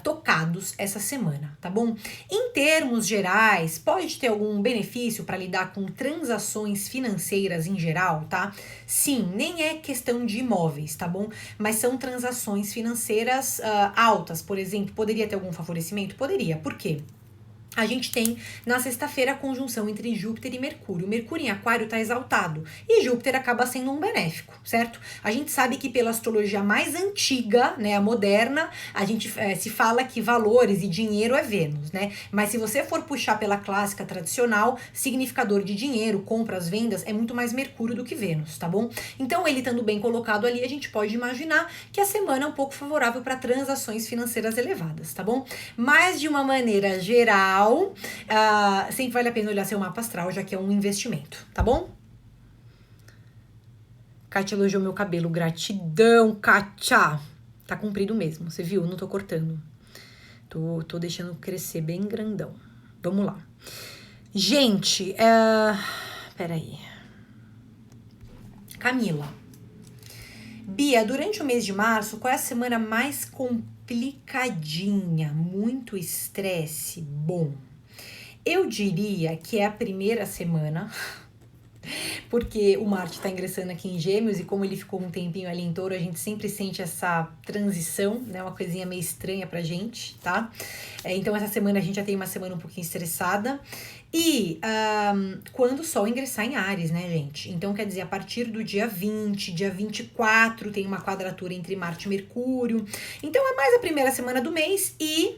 tocados essa semana, tá bom? Em termos gerais, pode ter algum benefício para lidar com transações financeiras em geral, tá? Sim, nem é questão de imóveis, tá bom? Mas são transações financeiras altas, por exemplo. Poderia ter algum favorecimento? Poderia. Por quê? A gente tem na sexta-feira a conjunção entre Júpiter e Mercúrio. O Mercúrio em Aquário está exaltado e Júpiter acaba sendo um benéfico, certo? A gente sabe que pela astrologia mais antiga, né, a moderna, a gente se fala que valores e dinheiro é Vênus, né? Mas se você for puxar pela clássica tradicional, significador de dinheiro, compras, vendas, é muito mais Mercúrio do que Vênus, tá bom? Então ele estando bem colocado ali, a gente pode imaginar que a semana é um pouco favorável para transações financeiras elevadas, tá bom? Mas de uma maneira geral, sempre vale a pena olhar seu mapa astral, já que é um investimento, tá bom? Kátia elogiou meu cabelo, gratidão, Kátia. Tá comprido mesmo, você viu? Não tô cortando. Tô deixando crescer bem grandão. Vamos lá. Gente, peraí. Camila. Bia, durante o mês de março, qual é a semana mais complicadinha? Muito estresse? Bom, eu diria que é a primeira semana, porque o Marte está ingressando aqui em Gêmeos e como ele ficou um tempinho ali em Touro, a gente sempre sente essa transição, né? Uma coisinha meio estranha pra gente, tá? Então essa semana a gente já tem uma semana um pouquinho estressada. E quando o Sol ingressar em Áries, né, gente? Então, quer dizer, a partir do dia 20, dia 24, tem uma quadratura entre Marte e Mercúrio. Então, é mais a primeira semana do mês e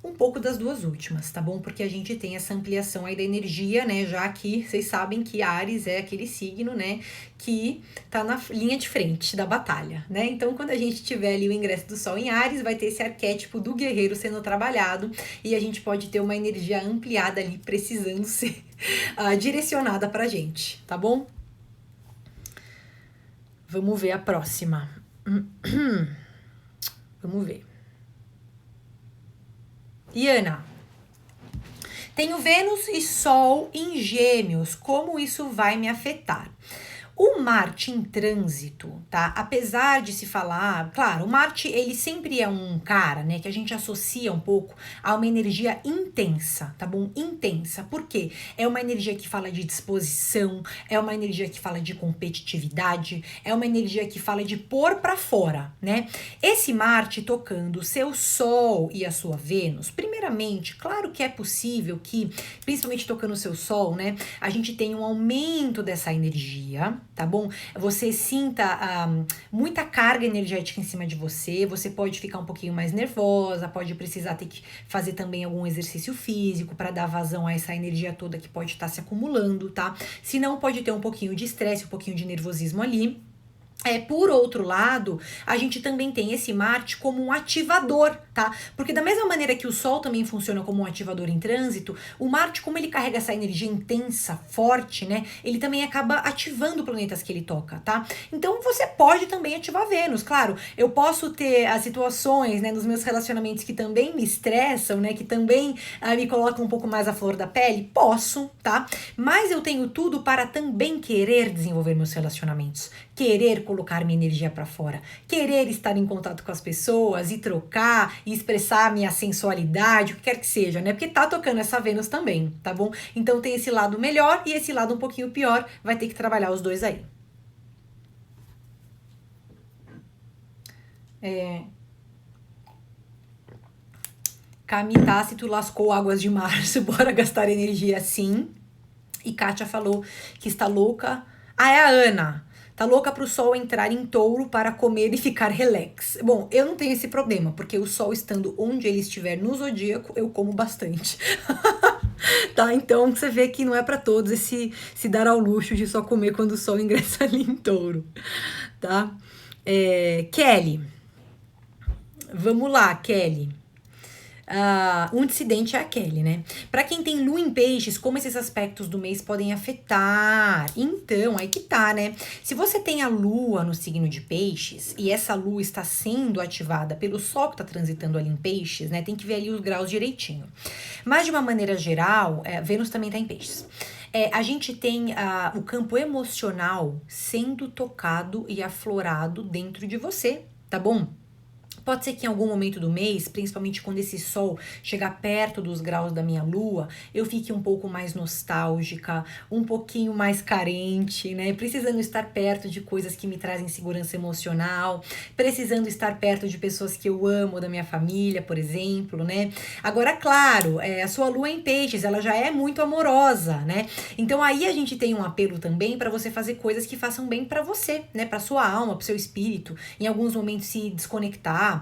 um pouco das duas últimas, tá bom? Porque a gente tem essa ampliação aí da energia, né? Já que vocês sabem que Áries é aquele signo, né? Que tá na linha de frente da batalha, né? Então, quando a gente tiver ali o ingresso do Sol em Áries, vai ter esse arquétipo do guerreiro sendo trabalhado e a gente pode ter uma energia ampliada ali, precisando ser direcionada pra gente, tá bom? Vamos ver a próxima. Vamos ver. Iana, tenho Vênus e Sol em Gêmeos, como isso vai me afetar? O Marte em trânsito, tá? Apesar de se falar, claro, o Marte, ele sempre é um cara, né, que a gente associa um pouco a uma energia intensa, tá bom? Intensa. Por quê? É uma energia que fala de disposição, é uma energia que fala de competitividade, é uma energia que fala de pôr pra fora, né? Esse Marte tocando o seu Sol e a sua Vênus, primeiramente, claro que é possível que, principalmente tocando o seu Sol, né, a gente tenha um aumento dessa energia, tá bom? Você sinta muita carga energética em cima de você, você pode ficar um pouquinho mais nervosa, pode precisar ter que fazer também algum exercício físico para dar vazão a essa energia toda que pode estar se acumulando, tá? Se não, pode ter um pouquinho de estresse, um pouquinho de nervosismo ali. Por outro lado, a gente também tem esse Marte como um ativador, tá? Porque da mesma maneira que o Sol também funciona como um ativador em trânsito, o Marte, como ele carrega essa energia intensa, forte, né? Ele também acaba ativando planetas que ele toca, tá? Então você pode também ativar Vênus, claro. Eu posso ter as situações, né, nos meus relacionamentos que também me estressam, né? Que também me colocam um pouco mais à flor da pele. Posso, tá? Mas eu tenho tudo para também querer desenvolver meus relacionamentos, querer colocar minha energia para fora, querer estar em contato com as pessoas e trocar e expressar minha sensualidade, o que quer que seja, né? Porque tá tocando essa Vênus também, tá bom? Então tem esse lado melhor e esse lado um pouquinho pior, vai ter que trabalhar os dois aí. Cami Tácito lascou águas de março, bora gastar energia assim. E Kátia falou que está louca. É a Ana. Tá louca pro Sol entrar em Touro para comer e ficar relax. Bom, eu não tenho esse problema, porque o Sol estando onde ele estiver no zodíaco, eu como bastante. Tá? Então você vê que não é para todos esse se dar ao luxo de só comer quando o Sol ingressa ali em Touro, tá? Kelly, vamos lá, Kelly. Um dissidente é a Kelly, né? Para quem tem lua em peixes, como esses aspectos do mês podem afetar? Então, aí que tá, né? Se você tem a lua no signo de peixes e essa lua está sendo ativada pelo sol que tá transitando ali em peixes, né? Tem que ver ali os graus direitinho. Mas de uma maneira geral, Vênus também tá em peixes. A gente tem o campo emocional sendo tocado e aflorado dentro de você, tá bom? Pode ser que em algum momento do mês, principalmente quando esse sol chegar perto dos graus da minha lua, eu fique um pouco mais nostálgica, um pouquinho mais carente, né? Precisando estar perto de coisas que me trazem segurança emocional, precisando estar perto de pessoas que eu amo, da minha família, por exemplo, né? Agora, claro, a sua lua em peixes, ela já é muito amorosa, né? Então aí a gente tem um apelo também para você fazer coisas que façam bem para você, né? Para sua alma, para seu espírito, em alguns momentos se desconectar,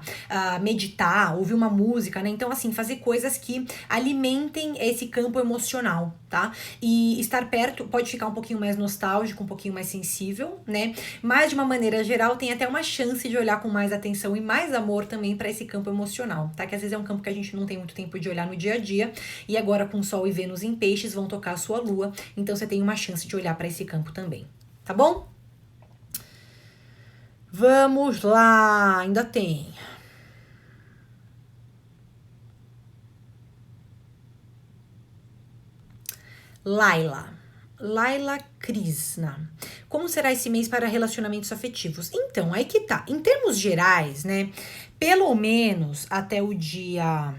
meditar, ouvir uma música, né? Então, assim, fazer coisas que alimentem esse campo emocional, tá? E estar perto pode ficar um pouquinho mais nostálgico, um pouquinho mais sensível, né? Mas, de uma maneira geral, tem até uma chance de olhar com mais atenção e mais amor também para esse campo emocional, tá? Que às vezes é um campo que a gente não tem muito tempo de olhar no dia a dia, e agora com Sol e Vênus em peixes vão tocar a sua lua, então você tem uma chance de olhar para esse campo também, tá bom? Vamos lá, ainda tem. Laila Krishna. Como será esse mês para relacionamentos afetivos? Então, aí que tá. Em termos gerais, né? Pelo menos até o dia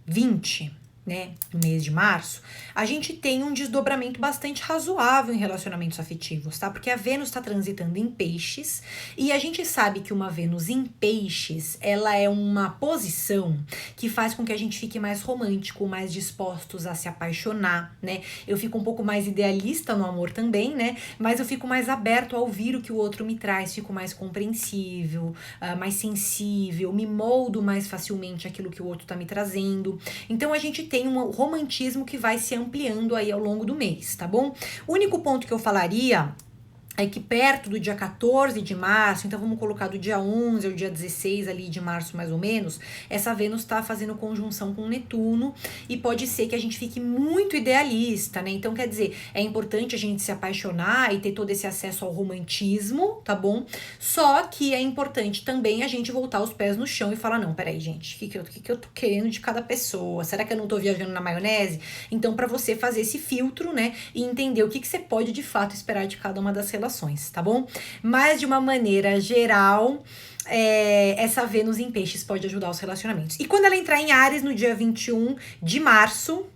20, né, do mês de março, a gente tem um desdobramento bastante razoável em relacionamentos afetivos, tá? Porque a Vênus está transitando em peixes e a gente sabe que uma Vênus em peixes, ela é uma posição que faz com que a gente fique mais romântico, mais dispostos a se apaixonar, né? Eu fico um pouco mais idealista no amor também, né? Mas eu fico mais aberto a ouvir o que o outro me traz, fico mais compreensível, mais sensível, me moldo mais facilmente aquilo que o outro tá me trazendo. Então a gente tem um romantismo que vai se ampliando aí ao longo do mês, tá bom? O único ponto que eu falaria é que perto do dia 14 de março, então vamos colocar do dia 11 ao dia 16 ali de março mais ou menos, essa Vênus tá fazendo conjunção com Netuno e pode ser que a gente fique muito idealista, né? Então quer dizer, é importante a gente se apaixonar e ter todo esse acesso ao romantismo, tá bom? Só que é importante também a gente voltar os pés no chão e falar, não, peraí gente, o que eu tô querendo de cada pessoa? Será que eu não tô viajando na maionese? Então pra você fazer esse filtro, né, e entender o que você pode de fato esperar de cada uma das relações, tá bom? Mas de uma maneira geral, essa Vênus em peixes pode ajudar os relacionamentos. E quando ela entrar em Áries no dia 21 de março,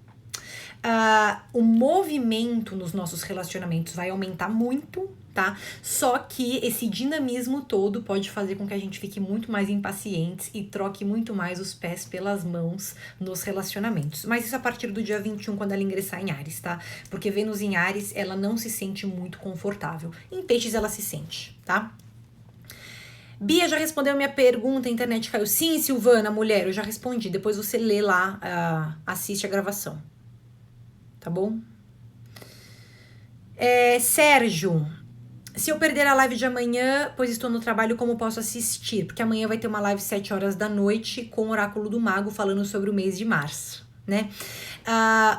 o movimento nos nossos relacionamentos vai aumentar muito, tá? Só que esse dinamismo todo pode fazer com que a gente fique muito mais impacientes e troque muito mais os pés pelas mãos nos relacionamentos. Mas isso a partir do dia 21, quando ela ingressar em Áries, tá? Porque Vênus em Áries, ela não se sente muito confortável. Em Peixes, ela se sente, tá? Bia já respondeu minha pergunta, a internet caiu. Sim, Silvana, mulher, eu já respondi. Depois você lê lá, assiste a gravação. Tá bom? Sérgio, se eu perder a live de amanhã, pois estou no trabalho, como posso assistir? Porque amanhã vai ter uma live 7 horas da noite com o Oráculo do Mago falando sobre o mês de março, né?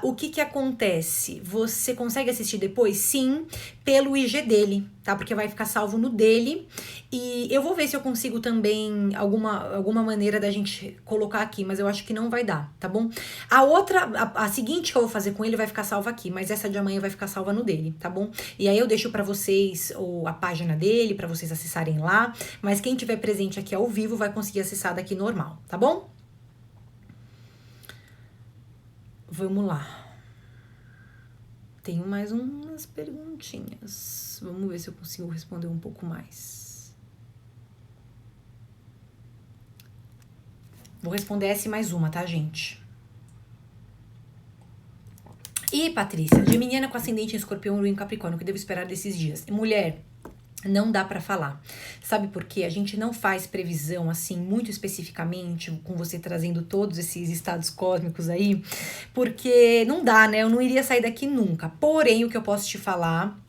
O que acontece? Você consegue assistir depois? Sim, pelo IG dele, tá? Porque vai ficar salvo no dele. E eu vou ver se eu consigo também alguma maneira da gente colocar aqui, mas eu acho que não vai dar, tá bom? A seguinte que eu vou fazer com ele vai ficar salva aqui, mas essa de amanhã vai ficar salva no dele, tá bom? E aí eu deixo pra vocês a página dele, pra vocês acessarem lá, mas quem tiver presente aqui ao vivo vai conseguir acessar daqui normal, tá bom? Vamos lá. Tenho mais umas perguntinhas. Vamos ver se eu consigo responder um pouco mais. Vou responder essa e mais uma, tá, gente? E Patrícia, Geminiana com ascendente em Escorpião, Lua em Capricórnio, o que devo esperar desses dias? Mulher, não dá pra falar. Sabe por quê? A gente não faz previsão, assim, muito especificamente, com você trazendo todos esses estados cósmicos aí, porque não dá, né? Eu não iria sair daqui nunca. Porém, o que eu posso te falar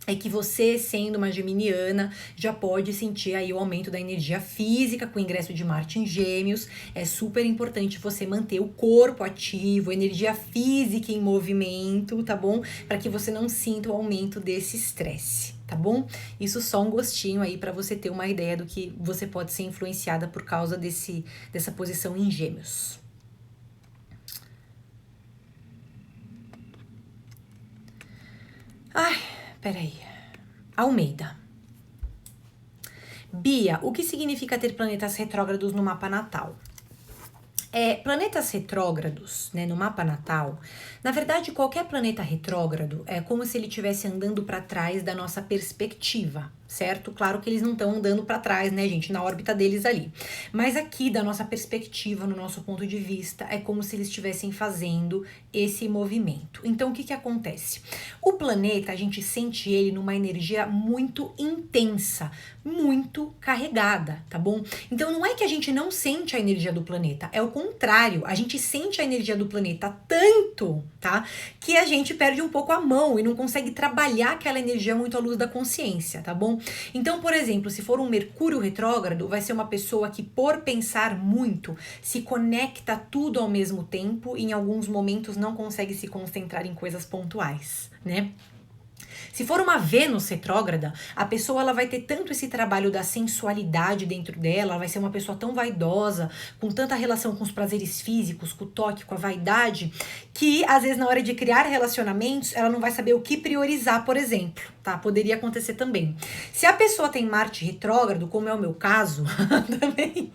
é que você, sendo uma geminiana, já pode sentir aí o aumento da energia física com o ingresso de Marte em Gêmeos. É super importante você manter o corpo ativo, energia física em movimento, tá bom? Para que você não sinta o aumento desse estresse, tá bom? Isso só um gostinho aí para você ter uma ideia do que você pode ser influenciada por causa dessa posição em Gêmeos. Ai, peraí. Almeida. Bia, o que significa ter planetas retrógrados no mapa natal? Planetas retrógrados, né, no mapa natal, na verdade, qualquer planeta retrógrado é como se ele estivesse andando para trás da nossa perspectiva, certo? Claro que eles não estão andando para trás, né, gente, na órbita deles ali. Mas aqui, da nossa perspectiva, no nosso ponto de vista, é como se eles estivessem fazendo esse movimento. Então, o que acontece? O planeta, a gente sente ele numa energia muito intensa, muito carregada, tá bom? Então, não é que a gente não sente a energia do planeta, é o contrário, a gente sente a energia do planeta tanto, tá? Que a gente perde um pouco a mão e não consegue trabalhar aquela energia muito à luz da consciência, tá bom? Então, por exemplo, se for um Mercúrio retrógrado, vai ser uma pessoa que, por pensar muito, se conecta tudo ao mesmo tempo e em alguns momentos não consegue se concentrar em coisas pontuais, né? Se for uma Vênus retrógrada, a pessoa ela vai ter tanto esse trabalho da sensualidade dentro dela, ela vai ser uma pessoa tão vaidosa, com tanta relação com os prazeres físicos, com o toque, com a vaidade, que às vezes na hora de criar relacionamentos, ela não vai saber o que priorizar, por exemplo, tá? Poderia acontecer também. Se a pessoa tem Marte retrógrado, como é o meu caso, também,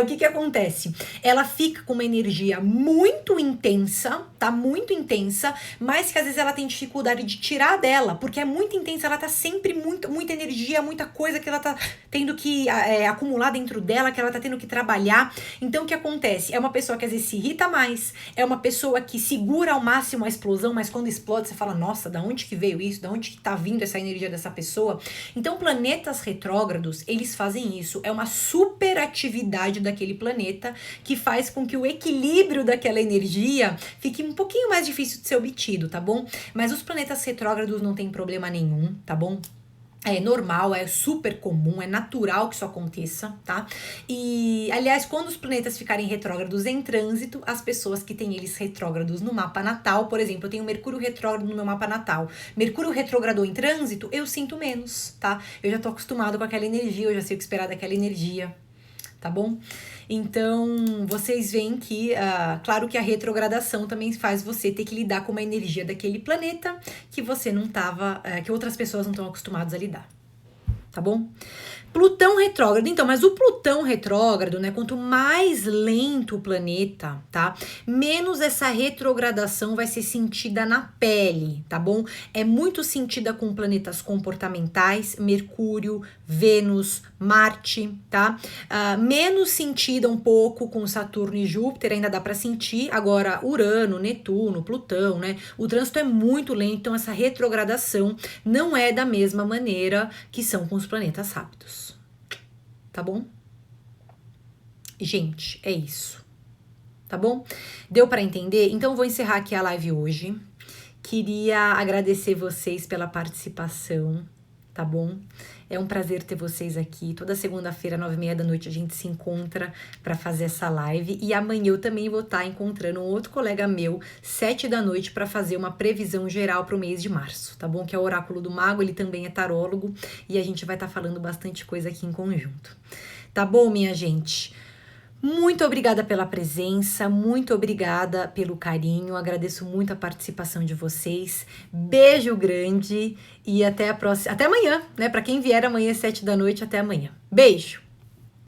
o que acontece? Ela fica com uma energia muito intensa, tá? Muito intensa, mas que às vezes ela tem dificuldade de tirar dela, porque é muito intensa, ela tá sempre muita energia, muita coisa que ela tá tendo que acumular dentro dela, que ela tá tendo que trabalhar. Então o que acontece? É uma pessoa que às vezes se irrita mais, é uma pessoa que segura ao máximo a explosão, mas quando explode você fala, nossa, da onde que veio isso? Da onde que tá vindo essa energia dessa pessoa? Então planetas retrógrados, eles fazem isso, é uma superatividade daquele planeta que faz com que o equilíbrio daquela energia fique um pouquinho mais difícil de ser obtido, tá bom? Mas os planetas retrógrados não tem problema nenhum, tá bom? É normal, é super comum, é natural que isso aconteça, tá? E, aliás, quando os planetas ficarem retrógrados em trânsito, as pessoas que têm eles retrógrados no mapa natal, por exemplo, eu tenho Mercúrio retrógrado no meu mapa natal. Mercúrio retrógrado em trânsito, eu sinto menos, tá? Eu já tô acostumado com aquela energia, eu já sei o que esperar daquela energia, tá bom? Então, vocês veem que, claro que a retrogradação também faz você ter que lidar com uma energia daquele planeta que você não tava, que outras pessoas não estão acostumadas a lidar, tá bom? Plutão retrógrado, então, mas o Plutão retrógrado, né, quanto mais lento o planeta, tá, menos essa retrogradação vai ser sentida na pele, tá bom? É muito sentida com planetas comportamentais, Mercúrio, Vênus, Marte, tá? Menos sentida um pouco com Saturno e Júpiter, ainda dá para sentir, agora Urano, Netuno, Plutão, né, o trânsito é muito lento, então essa retrogradação não é da mesma maneira que são com os planetas rápidos. Tá bom? Gente, é isso. Tá bom? Deu para entender? Então, vou encerrar aqui a live hoje. Queria agradecer vocês pela participação, tá bom? É um prazer ter vocês aqui. Toda segunda-feira, 9h30 da noite, a gente se encontra para fazer essa live. E amanhã eu também vou estar encontrando um outro colega meu, 7 da noite, para fazer uma previsão geral para o mês de março, tá bom? Que é o Oráculo do Mago, ele também é tarólogo. E a gente vai estar falando bastante coisa aqui em conjunto. Tá bom, minha gente? Muito obrigada pela presença, muito obrigada pelo carinho, agradeço muito a participação de vocês. Beijo grande e até a próxima, até amanhã, né? Para quem vier amanhã às 7 da noite, até amanhã. Beijo!